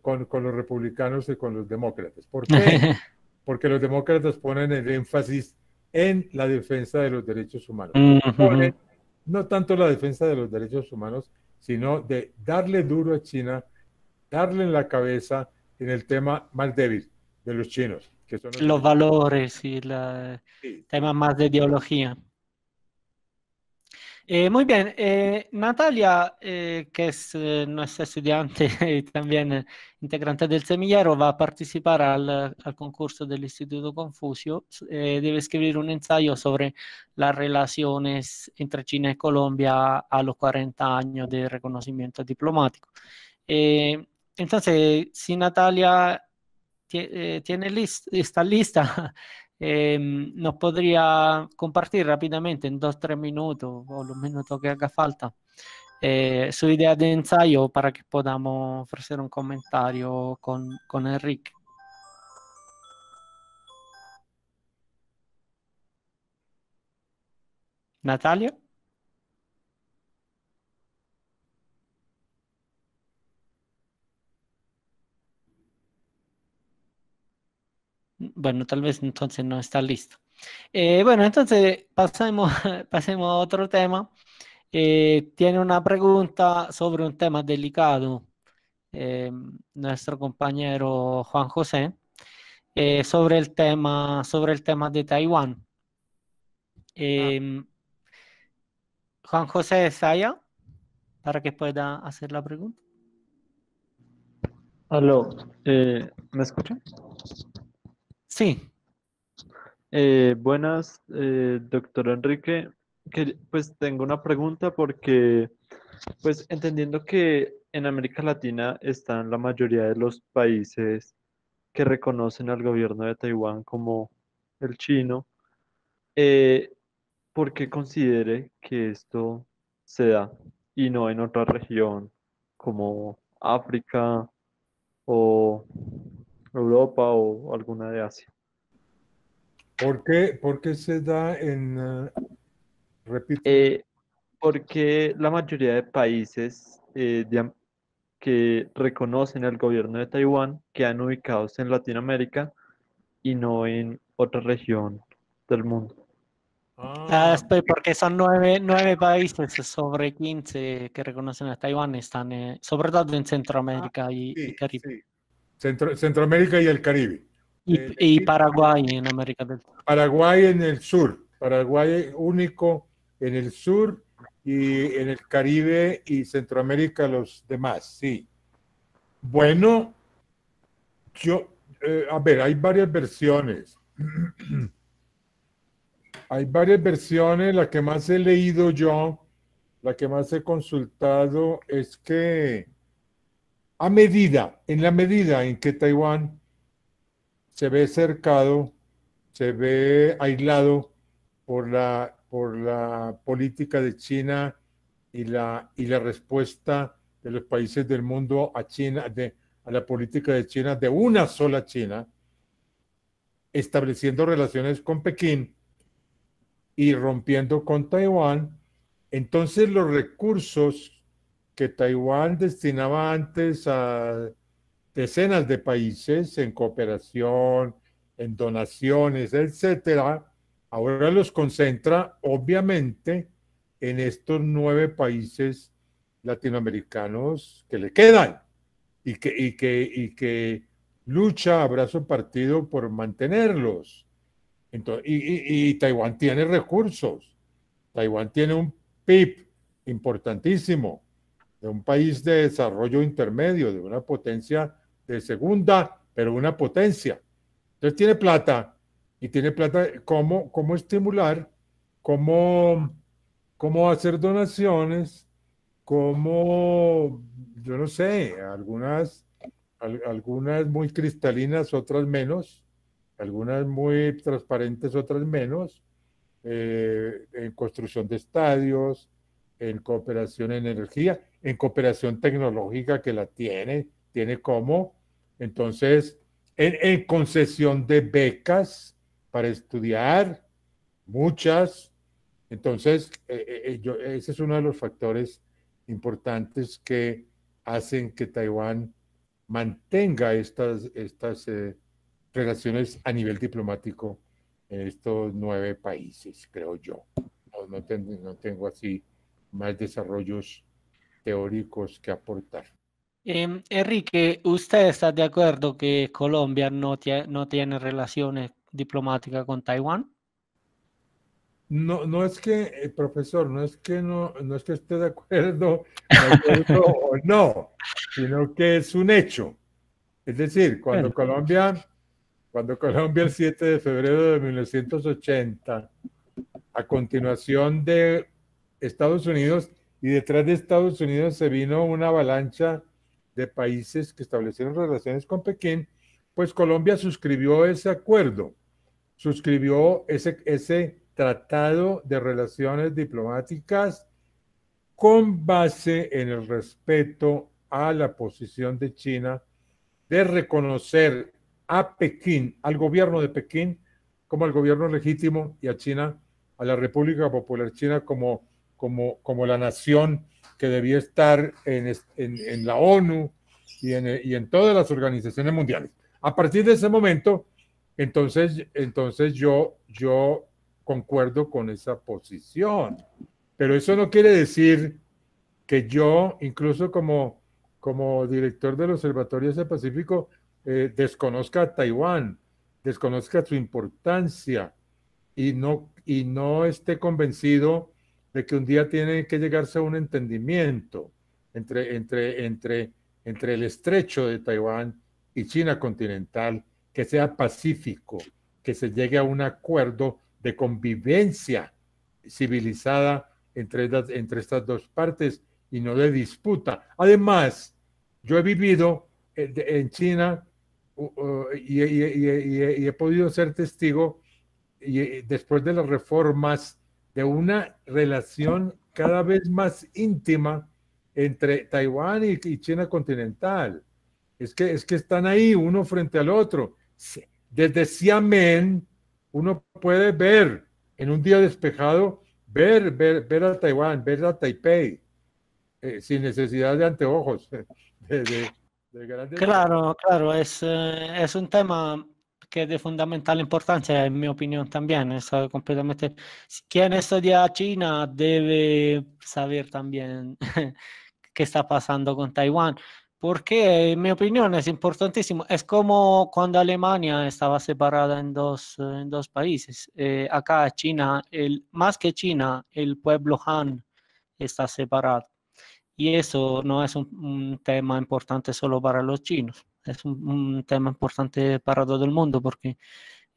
con los republicanos y con los demócratas. ¿Por qué? Porque los demócratas ponen el énfasis en la defensa de los derechos humanos. Ponen no tanto la defensa de los derechos humanos, sino de darle duro a China, darle en la cabeza en el tema más débil de los chinos, que son los Los derechos humanos. valores y el Sí, sí. tema más de ideología. Muy bien, Natalia, que es nuestra estudiante y también integrante del semillero, va a participar al concurso del Instituto Confucio. Debe escribir un ensayo sobre las relaciones entre China y Colombia a los 40 años de reconocimiento diplomático. Eh, entonces, si Natalia está lista, nos podría compartir rápidamente en 2 o 3 minutos o los minutos que haga falta su idea de ensayo para que podamos ofrecer un comentario con Enrique. Natalia. Bueno, tal vez entonces no está listo. Bueno, entonces pasemos, pasemos a otro tema. Tiene una pregunta sobre un tema delicado, nuestro compañero Juan José, sobre el tema de Taiwán. Juan José Saya, para que pueda hacer la pregunta. Aló, ¿me escuchan? Sí. Buenas, doctor Enrique. Pues tengo una pregunta porque, pues entendiendo que en América Latina están la mayoría de los países que reconocen al gobierno de Taiwán como el chino, eh, ¿por qué considere que esto se da y no en otra región como África o Europa o alguna de Asia? Por qué se da en, repito? Porque la mayoría de países que reconocen al gobierno de Taiwán quedan ubicados en Latinoamérica y no en otra región del mundo. Porque son nueve países sobre 15 que reconocen a Taiwán, están sobre todo en Centroamérica y Sí, Caribe. sí. Centroamérica y el Caribe. Y Paraguay en América del Sur. Paraguay en el sur, Paraguay único en el sur y en el Caribe y Centroamérica los demás, sí. Bueno, a ver, hay varias versiones. Hay varias versiones, la que más he leído yo, la que más he consultado es que en la medida en que Taiwán se ve cercado, se ve aislado por la política de China y la respuesta de los países del mundo a China, a la política de China, de una sola China, estableciendo relaciones con Pekín y rompiendo con Taiwán. Entonces los recursos que Taiwán destinaba antes a decenas de países en cooperación, en donaciones, etcétera, ahora los concentra obviamente en estos 9 países latinoamericanos que le quedan y que lucha a brazo partido por mantenerlos. Entonces, y Taiwán tiene recursos. Taiwán tiene un PIB importantísimo, de un país de desarrollo intermedio, de una potencia de segunda, pero una potencia. Entonces tiene plata y tiene plata. ¿Cómo estimular? ¿Cómo, cómo hacer donaciones? ¿Cómo, yo no sé, algunas muy cristalinas, otras menos, algunas muy transparentes, otras menos, en construcción de estadios, en cooperación en energía, en cooperación tecnológica que la tiene como, entonces, en concesión de becas para estudiar, muchas. Entonces, ese es uno de los factores importantes que hacen que Taiwán mantenga estas relaciones a nivel diplomático en estos 9 países, creo yo. No tengo así más desarrollos teóricos que aportar. Enrique, ¿usted está de acuerdo que Colombia no tiene relaciones diplomáticas con Taiwán? No, no es que, profesor, no es que esté de acuerdo o no, sino que es un hecho. Es decir, Bueno, cuando Colombia el 7 de febrero de 1980, a continuación de Estados Unidos, y detrás de Estados Unidos se vino una avalancha de países que establecieron relaciones con Pekín, pues Colombia suscribió ese acuerdo, suscribió ese tratado de relaciones diplomáticas con base en el respeto a la posición de China de reconocer a Pekín, al gobierno de Pekín, como el gobierno legítimo, y a China, a la República Popular China, como la nación que debía estar en la ONU y en todas las organizaciones mundiales. A partir de ese momento, entonces yo concuerdo con esa posición. Pero eso no quiere decir que yo, incluso como director del Observatorio Asia Pacífico, desconozca a Taiwán, desconozca su importancia y no esté convencido de que un día tiene que llegarse a un entendimiento entre el estrecho de Taiwán y China continental, que sea pacífico, que se llegue a un acuerdo de convivencia civilizada entre estas dos partes y no de disputa. Además, yo he vivido en China y he podido ser testigo después de las reformas de una relación cada vez más íntima entre Taiwán y China continental. Es que están ahí uno frente al otro. Desde Xiamen uno puede ver en un día despejado, ver a Taiwán, ver a Taipei, sin necesidad de anteojos, de grandes distancias. claro, claro, es un tema que es de fundamental importancia, en mi opinión también. Completamente. Quien estudia China debe saber también qué está pasando con Taiwán, porque en mi opinión es importantísimo. Es como cuando Alemania estaba separada en dos países. Acá China, más que China, el pueblo Han está separado. Y eso no es un tema importante solo para los chinos, es un tema importante para todo el mundo porque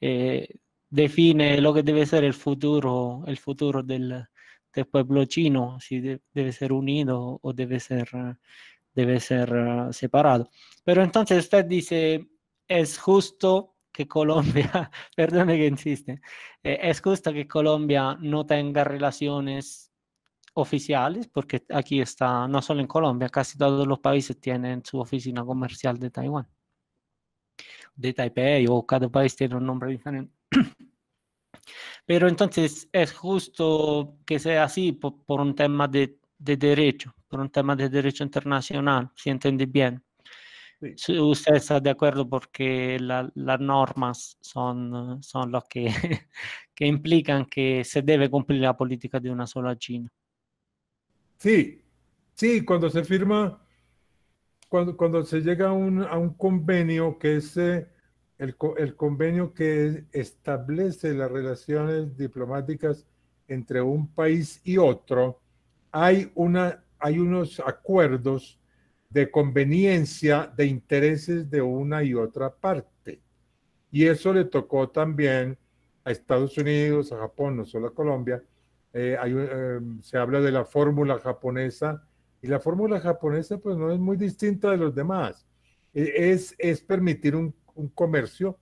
eh, define lo que debe ser el futuro del pueblo chino, si debe ser unido o debe ser separado. Pero entonces usted dice, es justo que Colombia, perdone que insiste, es justo que Colombia no tenga relaciones oficiales, porque aquí está, no solo en Colombia, casi todos los países tienen su oficina comercial de Taiwán, de Taipei, o cada país tiene un nombre diferente. Pero entonces es justo que sea así por un tema de derecho, por un tema de derecho internacional, si entiende bien. Sí. Usted está de acuerdo porque las normas son los que, que implican que se debe cumplir la política de una sola China. Sí, sí, cuando se firma, cuando se llega a un convenio que es el convenio que establece las relaciones diplomáticas entre un país y otro, hay unos acuerdos de conveniencia de intereses de una y otra parte. Y eso le tocó también a Estados Unidos, a Japón, no solo a Colombia. Se habla de la fórmula japonesa, y la fórmula japonesa pues no es muy distinta de los demás. Es permitir un comercio.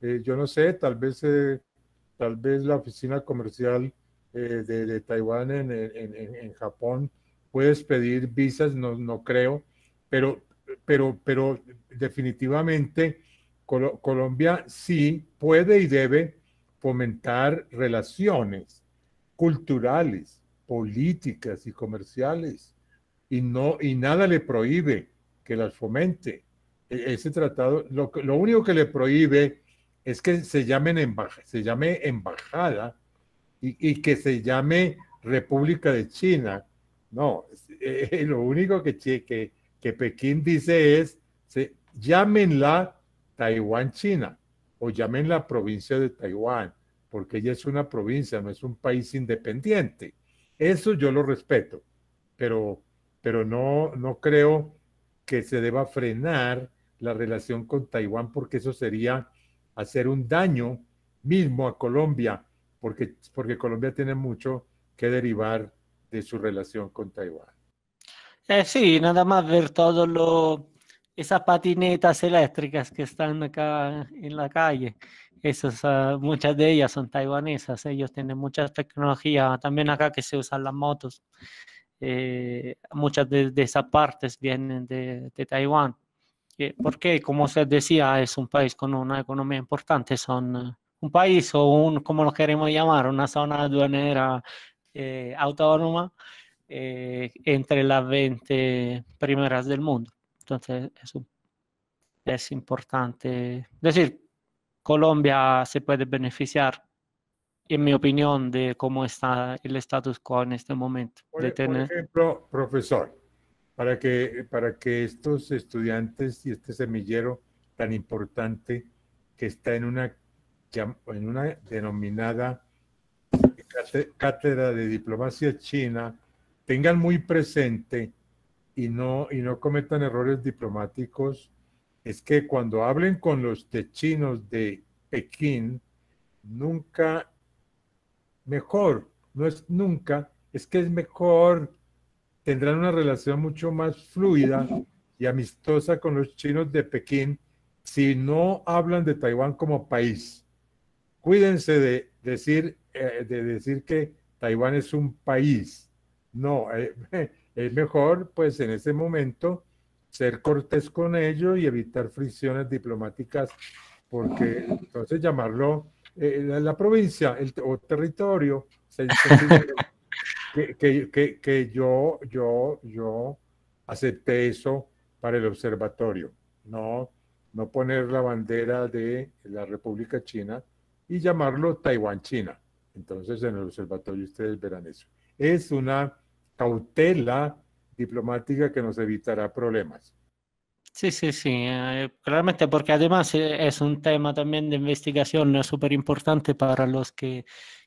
Yo no sé, tal vez la oficina comercial de Taiwán en Japón puedes pedir visas, no, no creo, pero, pero definitivamente Colombia sí puede y debe fomentar relaciones culturales, políticas y comerciales, y nada le prohíbe que las fomente. Ese tratado, lo único que le prohíbe es que se llame embajada y que se llame República de China. No, lo único que Pekín dice es, llámenla Taiwán China o llámenla provincia de Taiwán. porque ella es una provincia, no es un país independiente. Eso yo lo respeto, pero, no creo que se deba frenar la relación con Taiwán, porque eso sería hacer un daño mismo a Colombia, porque Colombia tiene mucho que derivar de su relación con Taiwán. Sí, nada más ver esas patinetas eléctricas que están acá en la calle. Muchas de ellas son taiwanesas. Ellos tienen mucha tecnología. También acá que se usan las motos. Muchas de esas partes vienen de Taiwán. Porque, como usted decía, es un país con una economía importante. Son un país o como lo queremos llamar, una zona aduanera autónoma entre las 20 primeras del mundo. Entonces, es importante. Es decir, Colombia se puede beneficiar, en mi opinión, de cómo está el status quo en este momento. De Por tener... ejemplo, profesor, para que estos estudiantes y este semillero tan importante que está en una denominada cátedra de diplomacia china tengan muy presente y no cometan errores diplomáticos, es que cuando hablen con los chinos de Pekín, nunca, mejor, no es nunca, es que es mejor, tendrán una relación mucho más fluida y amistosa con los chinos de Pekín si no hablan de Taiwán como país. Cuídense de decir que Taiwán es un país. No, es mejor, pues en ese momento, ser cortés con ello y evitar fricciones diplomáticas, porque entonces llamarlo la provincia o territorio, que yo acepté eso para el observatorio, no poner la bandera de la República China y llamarlo Taiwán China. Entonces en el observatorio ustedes verán eso. Es una cautela diplomática que nos evitará problemas. Sí, sí, sí, claramente porque además es un tema también de investigación súper importante para los que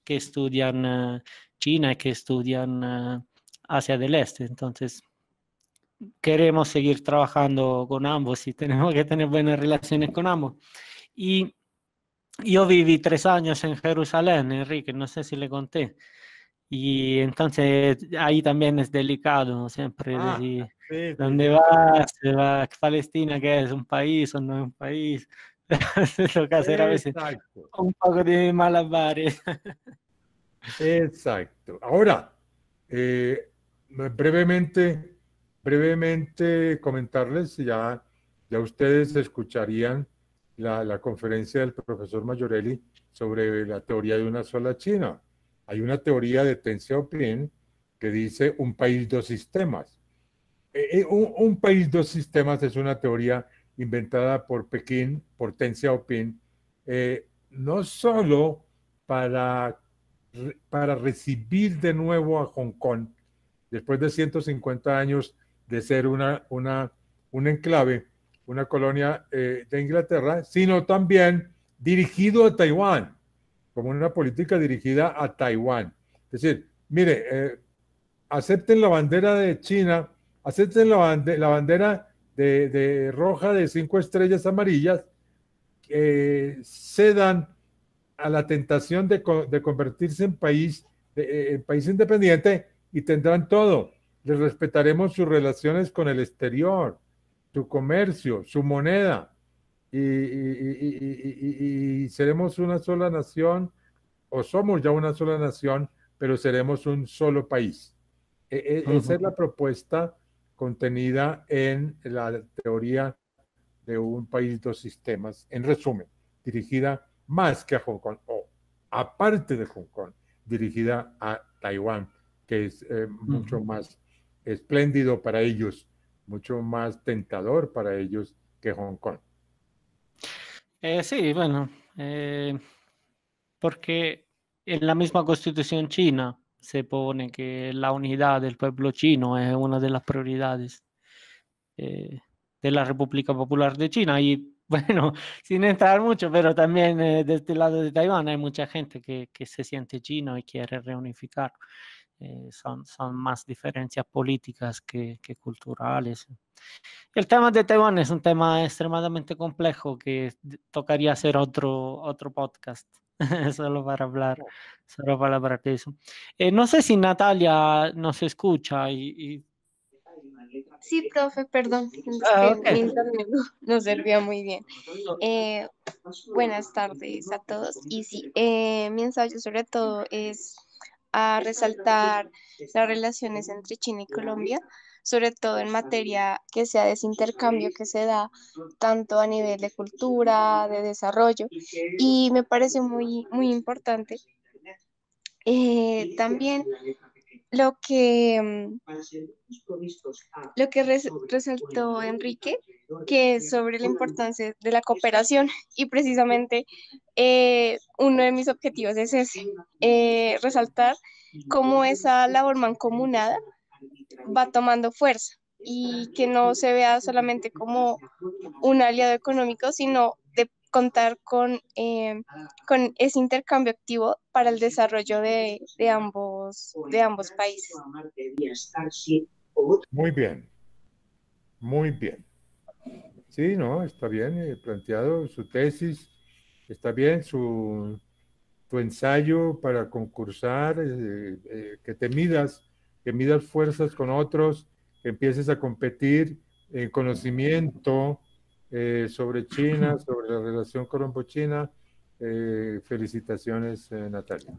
estudian China y que estudian Asia del Este. Entonces, queremos seguir trabajando con ambos y tenemos que tener buenas relaciones con ambos. Y yo viví 3 años en Jerusalén, Enrique, no sé si le conté. Y entonces ahí también es delicado siempre decir Sí, sí, dónde vas, se va a Palestina, que es un país o no es un país. Se toca hacer a veces exacto, un poco de malabares. exacto. Ahora, brevemente comentarles, ya ustedes escucharían la conferencia del profesor Mayorelli sobre la teoría de una sola China. Hay una teoría de Deng Xiaoping que dice un país, dos sistemas. Un país, dos sistemas es una teoría inventada por Pekín, por Deng Xiaoping, no solo para, para recibir de nuevo a Hong Kong, después de 150 años de ser un enclave, una colonia de Inglaterra, sino también dirigido a Taiwán, como una política dirigida a Taiwán. Es decir, mire, acepten la bandera de China, acepten la bandera de roja de 5 estrellas amarillas, cedan a la tentación de convertirse en país independiente y tendrán todo. Les respetaremos sus relaciones con el exterior, su comercio, su moneda, y seremos una sola nación, o somos ya una sola nación, pero seremos un solo país. Esa es la propuesta contenida en la teoría de un país, dos sistemas, en resumen, dirigida más que a Hong Kong, o aparte de Hong Kong, dirigida a Taiwán, que es mucho más espléndido para ellos, mucho más tentador para ellos que Hong Kong. Sí, bueno, porque en la misma constitución china se pone que la unidad del pueblo chino es una de las prioridades de la República Popular de China y Bueno, sin entrar mucho, pero también de este lado de Taiwán hay mucha gente que se siente chino y quiere reunificar. Son más diferencias políticas que culturales. El tema de Taiwán es un tema extremadamente complejo que tocaría hacer otro podcast solo para hablar de eso. No sé si Natalia nos escucha Sí, profe, perdón, es Ah, que ok. mi internet no servía muy bien. Oh, Eh, Buenas tardes a todos. Y sí, mi ensayo sobre todo es a resaltar las relaciones entre China y Colombia, sobre todo en materia que sea de ese intercambio que se da tanto a nivel de cultura, de desarrollo, y me parece muy importante. También lo que, resaltó Enrique, que es sobre la importancia de la cooperación y precisamente uno de mis objetivos es ese, resaltar cómo esa labor mancomunada va tomando fuerza y que no se vea solamente como un aliado económico, sino de contar con ese intercambio activo para el desarrollo de ambos países. Muy bien, muy bien. Sí, no, está bien planteado su tesis, está bien tu ensayo para concursar, que midas fuerzas con otros, que empieces a competir en conocimiento sobre China, sobre la relación Colombo-China. Felicitaciones, Natalia.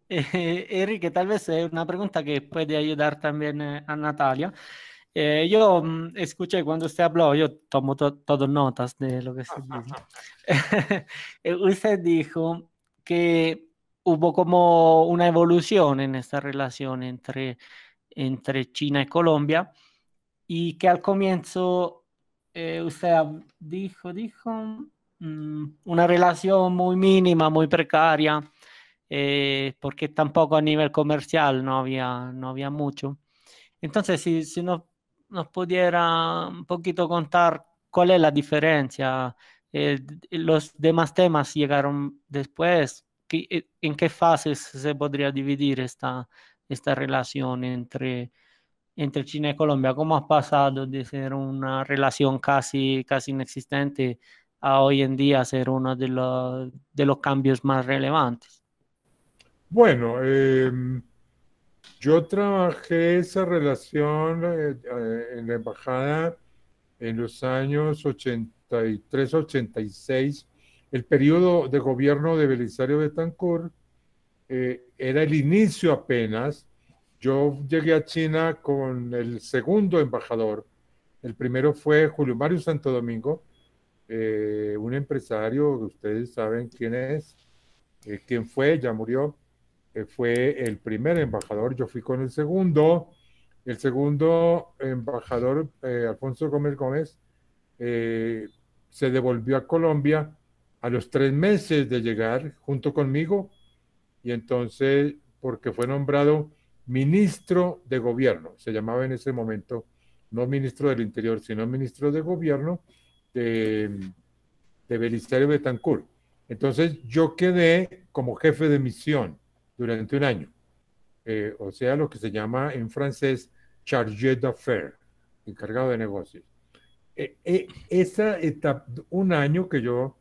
Enrique, tal vez es una pregunta que puede ayudar también a Natalia. Yo escuché cuando usted habló, yo tomo todo notas de lo que se dice. Usted dijo que hubo como una evolución en esta relación entre China y Colombia y que al comienzo usted dijo una relación muy mínima, muy precaria, porque tampoco a nivel comercial no había mucho. Entonces, si nos pudiera un poquito contar cuál es la diferencia, los demás temas llegaron después, ¿en qué fases se podría dividir esta relación entre China y Colombia? ¿Cómo ha pasado de ser una relación casi inexistente a hoy en día ser uno de los cambios más relevantes? Bueno, yo trabajé esa relación en la embajada en los años 83-86. El periodo de gobierno de Belisario Betancur era el inicio apenas. Yo llegué a China con el segundo embajador. El primero fue Julio Mario Santo Domingo, un empresario, ustedes saben quién es, quién fue, ya murió. Fue el primer embajador. Yo fui con el segundo. El segundo embajador, Alfonso Gómez Gómez, se devolvió a Colombia a los 3 meses de llegar junto conmigo, y entonces, porque fue nombrado ministro de gobierno, se llamaba en ese momento, no ministro del Interior, sino ministro de gobierno de Belisario Betancur. Entonces yo quedé como jefe de misión durante un año, o sea, lo que se llama en francés chargé d'affaires, encargado de negocios. Esa etapa, un año que yo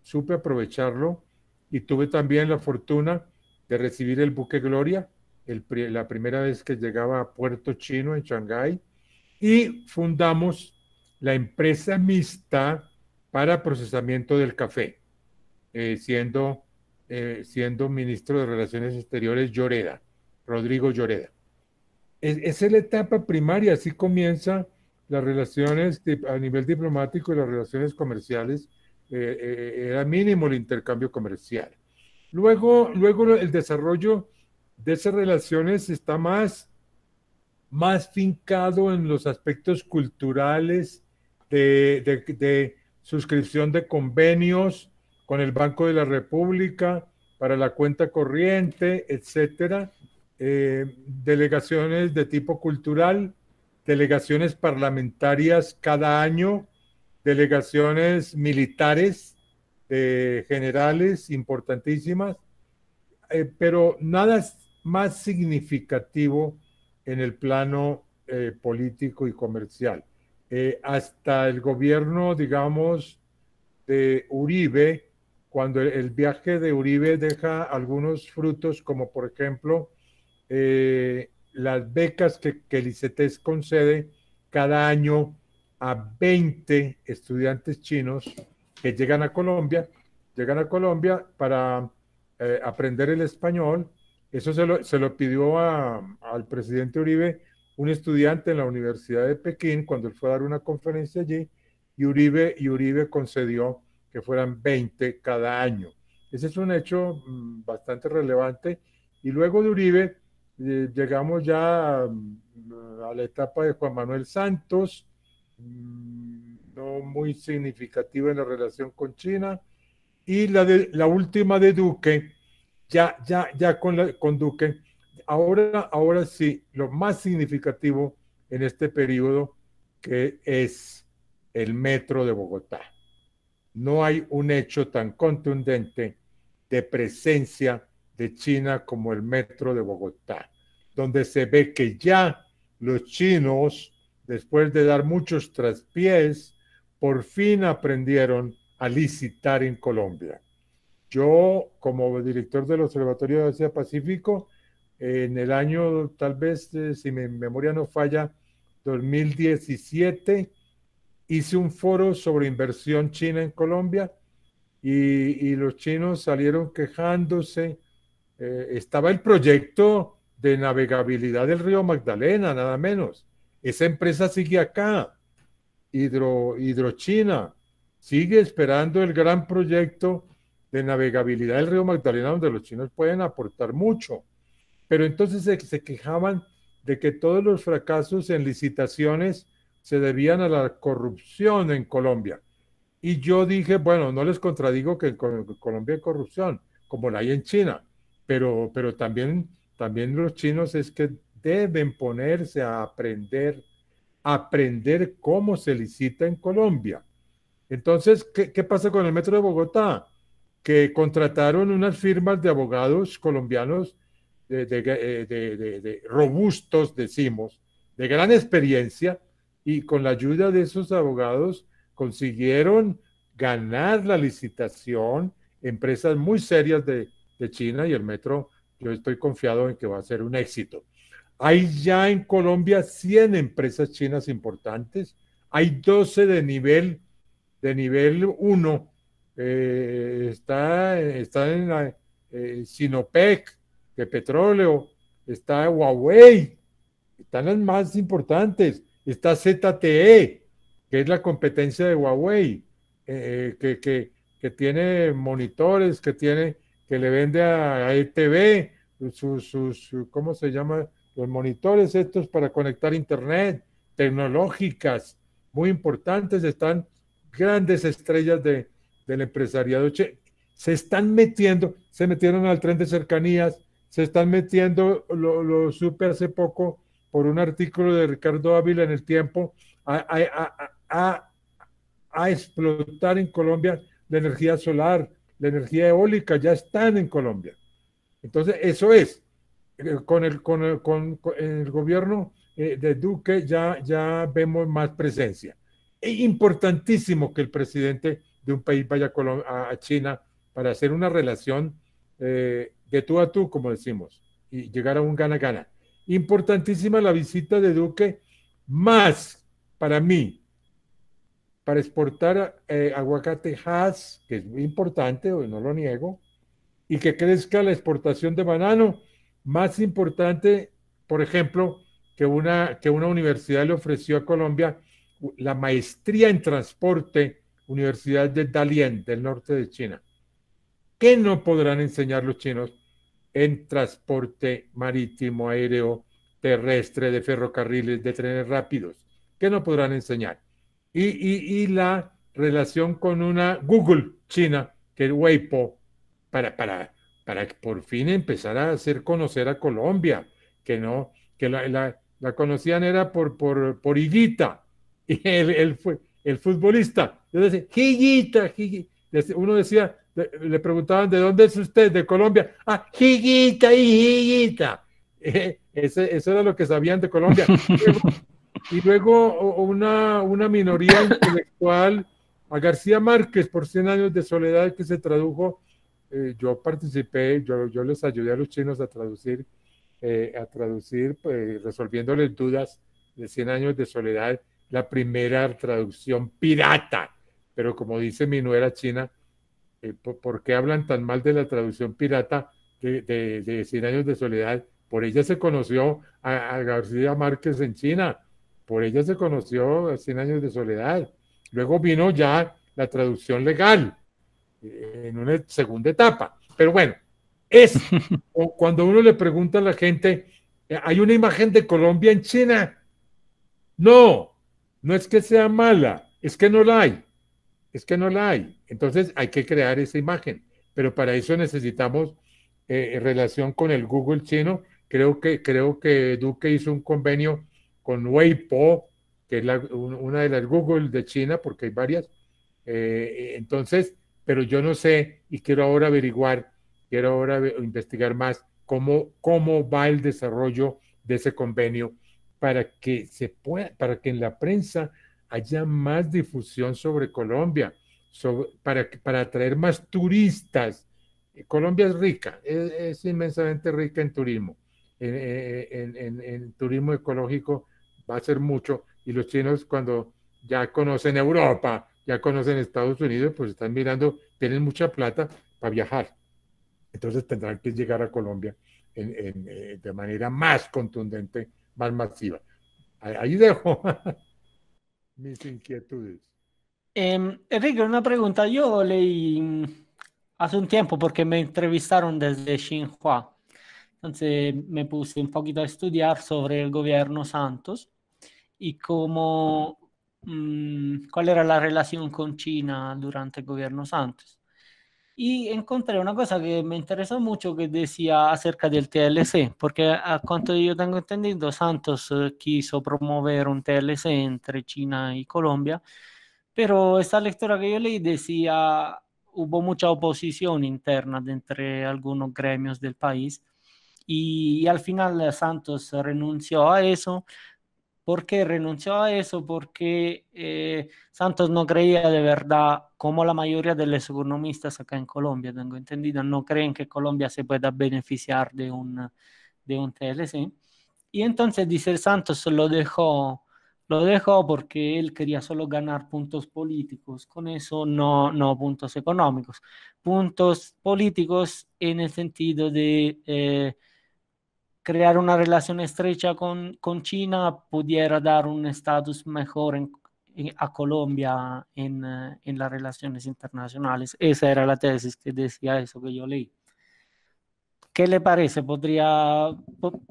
supe aprovecharlo, y tuve también la fortuna de recibir el buque Gloria, la primera vez que llegaba a Puerto Chino en Shanghái, y fundamos la empresa mixta para procesamiento del café, siendo ministro de Relaciones Exteriores Lloreda, Rodrigo Lloreda. Esa es la etapa primaria, así comienza las relaciones a nivel diplomático y las relaciones comerciales. Era mínimo el intercambio comercial. Luego el desarrollo de esas relaciones está más fincado en los aspectos culturales de suscripción de convenios con el Banco de la República para la cuenta corriente, etcétera. Delegaciones de tipo cultural, delegaciones parlamentarias cada año, delegaciones militares, generales importantísimas, pero nada más significativo en el plano político y comercial. Hasta el gobierno, digamos, de Uribe, cuando el viaje de Uribe deja algunos frutos, como por ejemplo las becas que el ICETEX concede cada año a 20 estudiantes chinos que llegan a Colombia para aprender el español. Eso se lo pidió al presidente Uribe, un estudiante en la Universidad de Pekín, cuando él fue a dar una conferencia allí, y Uribe concedió que fueran 20 cada año. Ese es un hecho bastante relevante. Y luego de Uribe, llegamos ya a la etapa de Juan Manuel Santos, no muy significativa en la relación con China, y la última de Duque, ya con Duque, ahora sí, lo más significativo en este periodo, que es el metro de Bogotá. No hay un hecho tan contundente de presencia de China como el metro de Bogotá, donde se ve que ya los chinos, después de dar muchos traspiés, por fin aprendieron a licitar en Colombia. Yo, como director del Observatorio de Asia Pacífico, en el año, tal vez, si mi memoria no falla, 2017, hice un foro sobre inversión china en Colombia y los chinos salieron quejándose. Estaba el proyecto de navegabilidad del río Magdalena, nada menos. Esa empresa sigue acá, Hidrochina, sigue esperando el gran proyecto de navegabilidad del río Magdalena, donde los chinos pueden aportar mucho. Pero entonces se quejaban de que todos los fracasos en licitaciones se debían a la corrupción en Colombia. Y yo dije, bueno, no les contradigo que en Colombia hay corrupción, como la hay en China, pero también los chinos es que deben ponerse a aprender cómo se licita en Colombia. Entonces, ¿qué pasa con el Metro de Bogotá? Que contrataron unas firmas de abogados colombianos de robustos, decimos, de gran experiencia, y con la ayuda de esos abogados consiguieron ganar la licitación, empresas muy serias de China, y el metro, yo estoy confiado en que va a ser un éxito. Hay ya en Colombia 100 empresas chinas importantes, hay 12 de nivel 1, está en la Sinopec de petróleo, está Huawei, están las más importantes, está ZTE, que es la competencia de Huawei, que tiene monitores, que le vende a ETV ¿cómo se llama? Los monitores estos para conectar internet, tecnológicas, muy importantes. Están grandes estrellas del empresariado. Se metieron al tren de cercanías, se están metiendo, lo supe hace poco por un artículo de Ricardo Ávila en El Tiempo, a explotar en Colombia la energía solar, la energía eólica, ya están en Colombia. Entonces, eso es, con el gobierno de Duque ya vemos más presencia. Es importantísimo que el presidente de un país vaya a China para hacer una relación de tú a tú, como decimos, y llegar a un gana-gana. Importantísima la visita de Duque, más para mí, para exportar aguacate Hass, que es muy importante, no lo niego, y que crezca la exportación de banano, más importante, por ejemplo, que una universidad le ofreció a Colombia la maestría en transporte, Universidad de Dalian, del norte de China. ¿Qué no podrán enseñar los chinos en transporte marítimo, aéreo, terrestre, de ferrocarriles, de trenes rápidos? ¿Qué no podrán enseñar? Y la relación con una Google China, que es Weibo, para por fin empezar a hacer conocer a Colombia, que la conocían era por Higuita, y él el futbolista. Yo decía, Higuita, Higuita. Uno decía, le preguntaban, ¿de dónde es usted? De Colombia. Ah, Higuita, Higuita. Eso era lo que sabían de Colombia. Y luego una minoría intelectual, a García Márquez por 100 años de soledad, que se tradujo. Yo participé, yo les ayudé a los chinos a traducir, pues, resolviéndoles dudas de 100 años de soledad, la primera traducción pirata. Pero como dice mi nuera china, ¿por qué hablan tan mal de la traducción pirata de 100 años de soledad? Por ella se conoció a García Márquez en China, por ella se conoció a 100 años de soledad. Luego vino ya la traducción legal, en una segunda etapa. Pero bueno, es cuando uno le pregunta a la gente, ¿hay una imagen de Colombia en China? No, no es que sea mala, es que no la hay. Es que no la hay. Entonces hay que crear esa imagen. Pero para eso necesitamos relación con el Google chino. Creo que Duque hizo un convenio con Weibo, que es una de las Google de China, porque hay varias. Entonces, pero yo no sé y quiero ahora averiguar, quiero ahora investigar más cómo va el desarrollo de ese convenio para que se pueda, para que en la prensa haya más difusión sobre Colombia, para atraer más turistas. Colombia es rica, es inmensamente rica en turismo. En turismo ecológico va a ser mucho, y los chinos, cuando ya conocen Europa, ya conocen Estados Unidos, pues están mirando, tienen mucha plata para viajar. Entonces tendrán que llegar a Colombia de manera más contundente, más masiva. Ahí dejo mis inquietudes. Enrique, una pregunta. Yo leí hace un tiempo porque me entrevistaron desde Xinhua. Entonces me puse un poquito a estudiar sobre el gobierno Santos y cómo, cuál era la relación con China durante el gobierno Santos. Y encontré una cosa que me interesó mucho que decía acerca del TLC, porque a cuanto yo tengo entendido, Santos quiso promover un TLC entre China y Colombia, pero esta lectura que yo leí decía, hubo mucha oposición interna de entre algunos gremios del país y al final Santos renunció a eso. ¿Por qué renunció a eso? Porque Santos no creía de verdad, como la mayoría de los economistas acá en Colombia, tengo entendido, no creen que Colombia se pueda beneficiar de un TLC. Y entonces dice Santos lo dejó porque él quería solo ganar puntos políticos, con eso no puntos económicos, puntos políticos en el sentido de crear una relación estrecha con China pudiera dar un estatus mejor a Colombia en las relaciones internacionales. Esa era la tesis que decía eso que yo leí. ¿Qué le parece?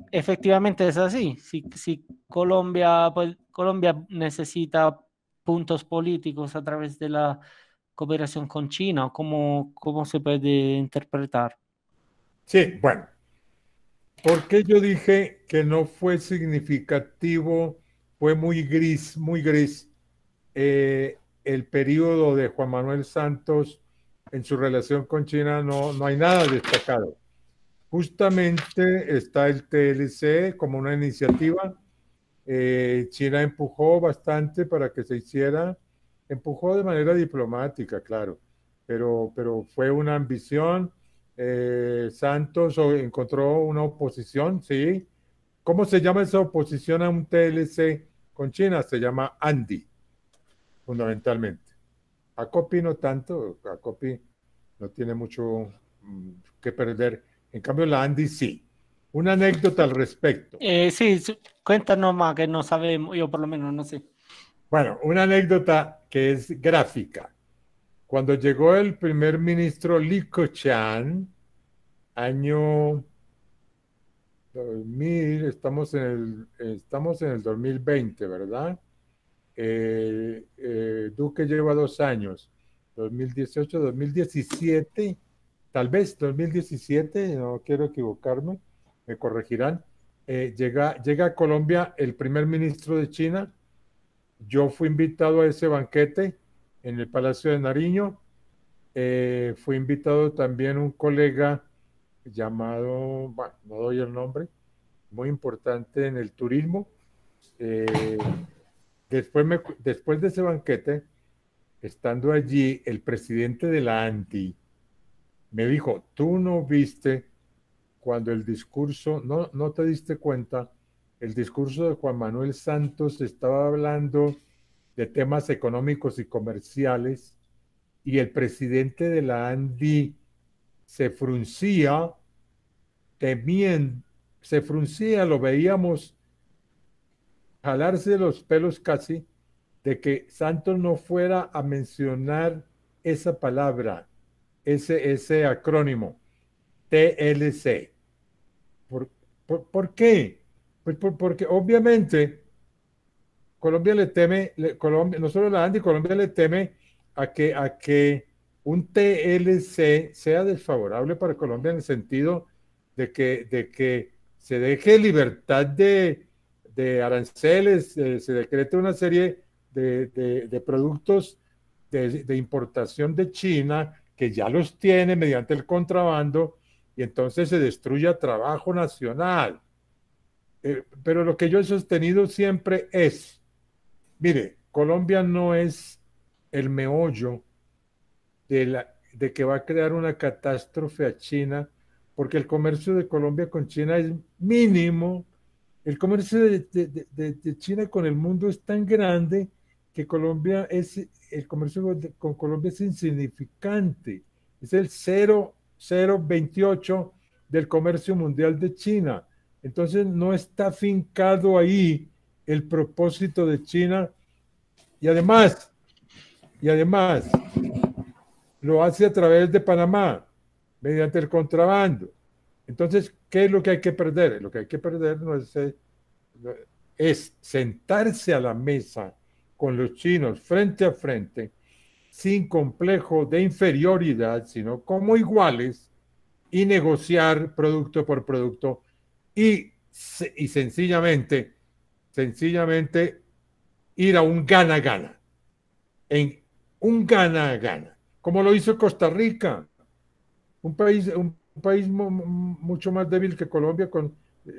Efectivamente es así. Si Colombia, pues, Colombia necesita puntos políticos a través de la cooperación con China, ¿cómo se puede interpretar? Sí, bueno, ¿por qué yo dije que no fue significativo? Fue muy gris, el periodo de Juan Manuel Santos en su relación con China. No hay nada destacado. Justamente está el TLC como una iniciativa. China empujó bastante para que se hiciera, empujó de manera diplomática, claro, pero fue una ambición. Santos encontró una oposición, sí. ¿Cómo se llama esa oposición a un TLC con China? Se llama ANDI, fundamentalmente. ACOPI no tanto, ACOPI no tiene mucho que perder. En cambio, la ANDI sí. Una anécdota al respecto. Sí, cuéntanos más que no sabemos, yo por lo menos no sé. Bueno, una anécdota que es gráfica. Cuando llegó el primer ministro Li Keqiang, año 2000, estamos en el 2020, ¿verdad? Duque lleva 2 años, 2018, 2017, tal vez 2017, no quiero equivocarme, me corregirán. Llega a Colombia el primer ministro de China, Yo fui invitado a ese banquete en el Palacio de Nariño. Fui invitado también un colega llamado, bueno, no doy el nombre, muy importante en el turismo. Después de ese banquete, estando allí, el presidente de la ANDI me dijo, tú no viste cuando el discurso, no te diste cuenta, el discurso de Juan Manuel Santos estaba hablando de temas económicos y comerciales y el presidente de la ANDI se fruncía, se fruncía, lo veíamos jalarse de los pelos casi, de que Santos no fuera a mencionar esa palabra, ese acrónimo, TLC. ¿Por qué? Pues porque obviamente Colombia le teme, Colombia, no solo la ANDI, Colombia le teme a que un TLC sea desfavorable para Colombia en el sentido de que se deje libertad de aranceles, se decrete una serie de productos de importación de China que ya los tiene mediante el contrabando y entonces se destruya trabajo nacional. Pero lo que yo he sostenido siempre es, mire, Colombia no es el meollo de que va a crear una catástrofe a China, porque el comercio de Colombia con China es mínimo. El comercio de China con el mundo es tan grande que el comercio con Colombia es insignificante. Es el 0,028 del comercio mundial de China. Entonces no está fincado ahí el propósito de China y además lo hace a través de Panamá, mediante el contrabando. Entonces, ¿qué es lo que hay que perder? Lo que hay que perder es sentarse a la mesa con los chinos frente a frente, sin complejo de inferioridad, sino como iguales, y negociar producto por producto y sencillamente ir a un gana-gana, en un gana-gana, como lo hizo Costa Rica, un país mucho más débil que Colombia,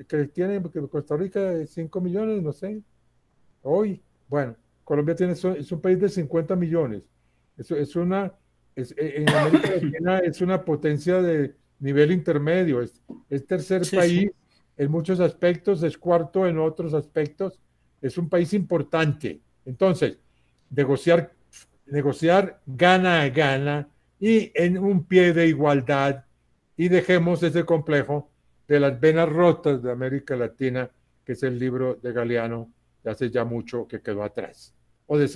que tiene que Costa Rica 5 millones, no sé, hoy, bueno, Colombia es un país de 50 millones, en América Latina es una potencia de nivel intermedio, es tercer Sí, país sí. en muchos aspectos, es cuarto en otros aspectos, es un país importante. Entonces, negociar gana a gana y en un pie de igualdad y dejemos ese complejo de las venas rotas de América Latina, que es el libro de Galeano de hace ya mucho que quedó atrás, o de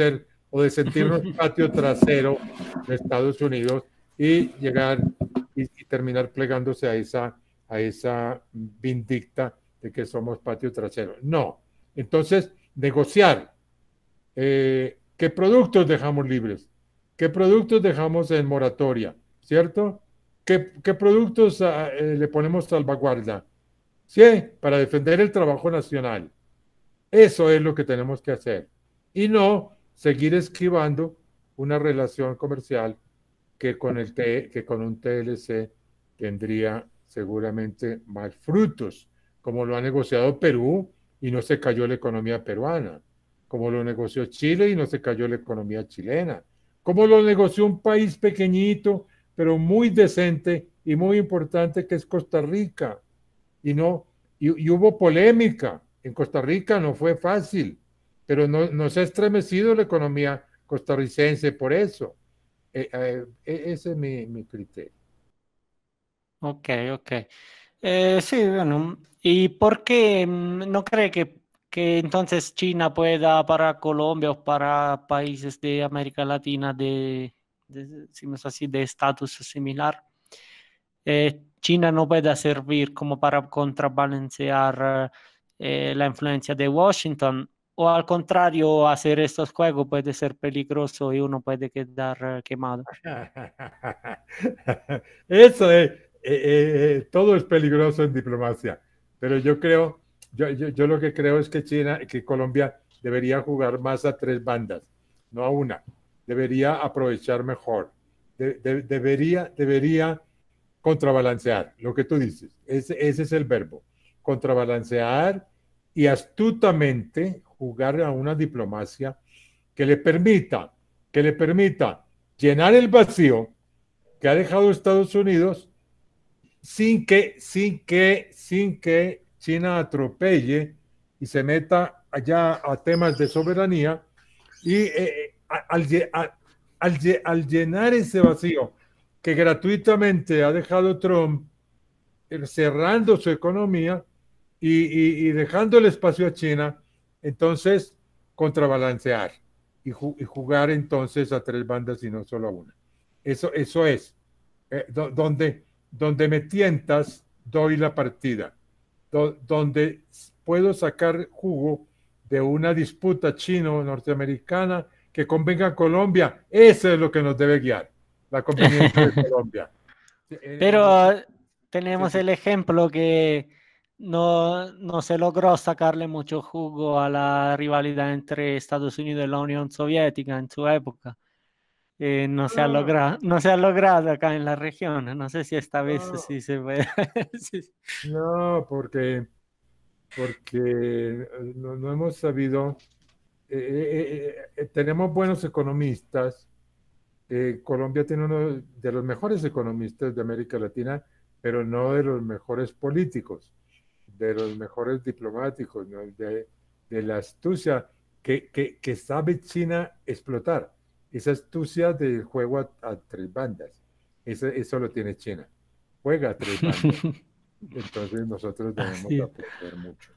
sentirnos patio trasero de Estados Unidos y llegar y terminar plegándose a esa vindicta de que somos patio trasero. No. Entonces, negociar. ¿Qué productos dejamos libres? ¿Qué productos dejamos en moratoria? ¿Cierto? ¿Qué productos le ponemos salvaguarda? Sí, para defender el trabajo nacional. Eso es lo que tenemos que hacer. Y no seguir esquivando una relación comercial que con un TLC tendría seguramente más frutos, como lo ha negociado Perú y no se cayó la economía peruana, como lo negoció Chile y no se cayó la economía chilena, como lo negoció un país pequeñito, pero muy decente y muy importante que es Costa Rica. Y, no, y hubo polémica. En Costa Rica no fue fácil, pero no se ha estremecido la economía costarricense por eso. Ese es mi criterio. Ok, ok. Sí, bueno, ¿y por qué no cree que entonces China pueda para Colombia o para países de América Latina decimos así, de estatus similar? China no pueda servir como para contrabalancear la influencia de Washington, o al contrario, hacer estos juegos puede ser peligroso y uno puede quedar quemado. Eso es, todo es peligroso en diplomacia, pero yo lo que creo es que Colombia debería jugar más a 3 bandas, no a una. Debería aprovechar mejor. Debería contrabalancear, lo que tú dices. Ese es el verbo. Contrabalancear y astutamente jugar a una diplomacia que le permita, llenar el vacío que ha dejado Estados Unidos sin que China atropelle y se meta allá a temas de soberanía y al llenar ese vacío que gratuitamente ha dejado Trump, cerrando su economía y dejando el espacio a China, entonces contrabalancear y jugar entonces a 3 bandas y no solo a una. Eso es. Donde me tientas, doy la partida. Donde puedo sacar jugo de una disputa chino-norteamericana que convenga a Colombia, eso es lo que nos debe guiar, la conveniencia de Colombia. Pero tenemos el ejemplo que no se logró sacarle mucho jugo a la rivalidad entre Estados Unidos y la Unión Soviética en su época. No se ha logrado acá en la región. No sé si esta vez sí se puede. Sí. No, porque no hemos sabido. Tenemos buenos economistas. Colombia tiene uno de los mejores economistas de América Latina, pero no de los mejores políticos, de los mejores diplomáticos, ¿no? De la astucia que sabe China explotar. Esa astucia del juego a 3 bandas. Eso lo tiene China. Juega a 3 bandas. Entonces nosotros debemos Sí. aprender mucho.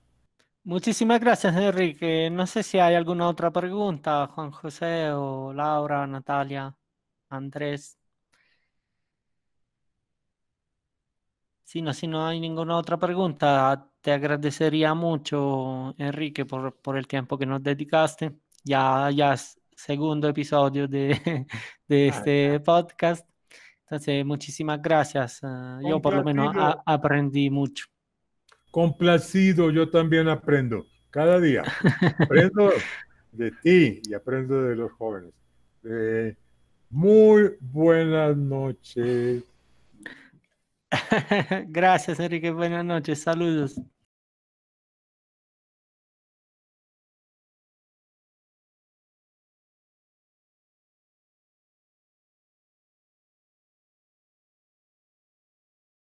Muchísimas gracias, Enrique. No sé si hay alguna otra pregunta, Juan José o Laura, Natalia, Andrés. Si no hay ninguna otra pregunta, te agradecería mucho, Enrique, por el tiempo que nos dedicaste. Ya es segundo episodio de este podcast. Entonces, muchísimas gracias. Yo por lo menos Complacido, aprendí mucho. complacido, yo también aprendo cada día. Aprendo de ti y aprendo de los jóvenes. Muy buenas noches. Gracias, Enrique. Buenas noches. Saludos.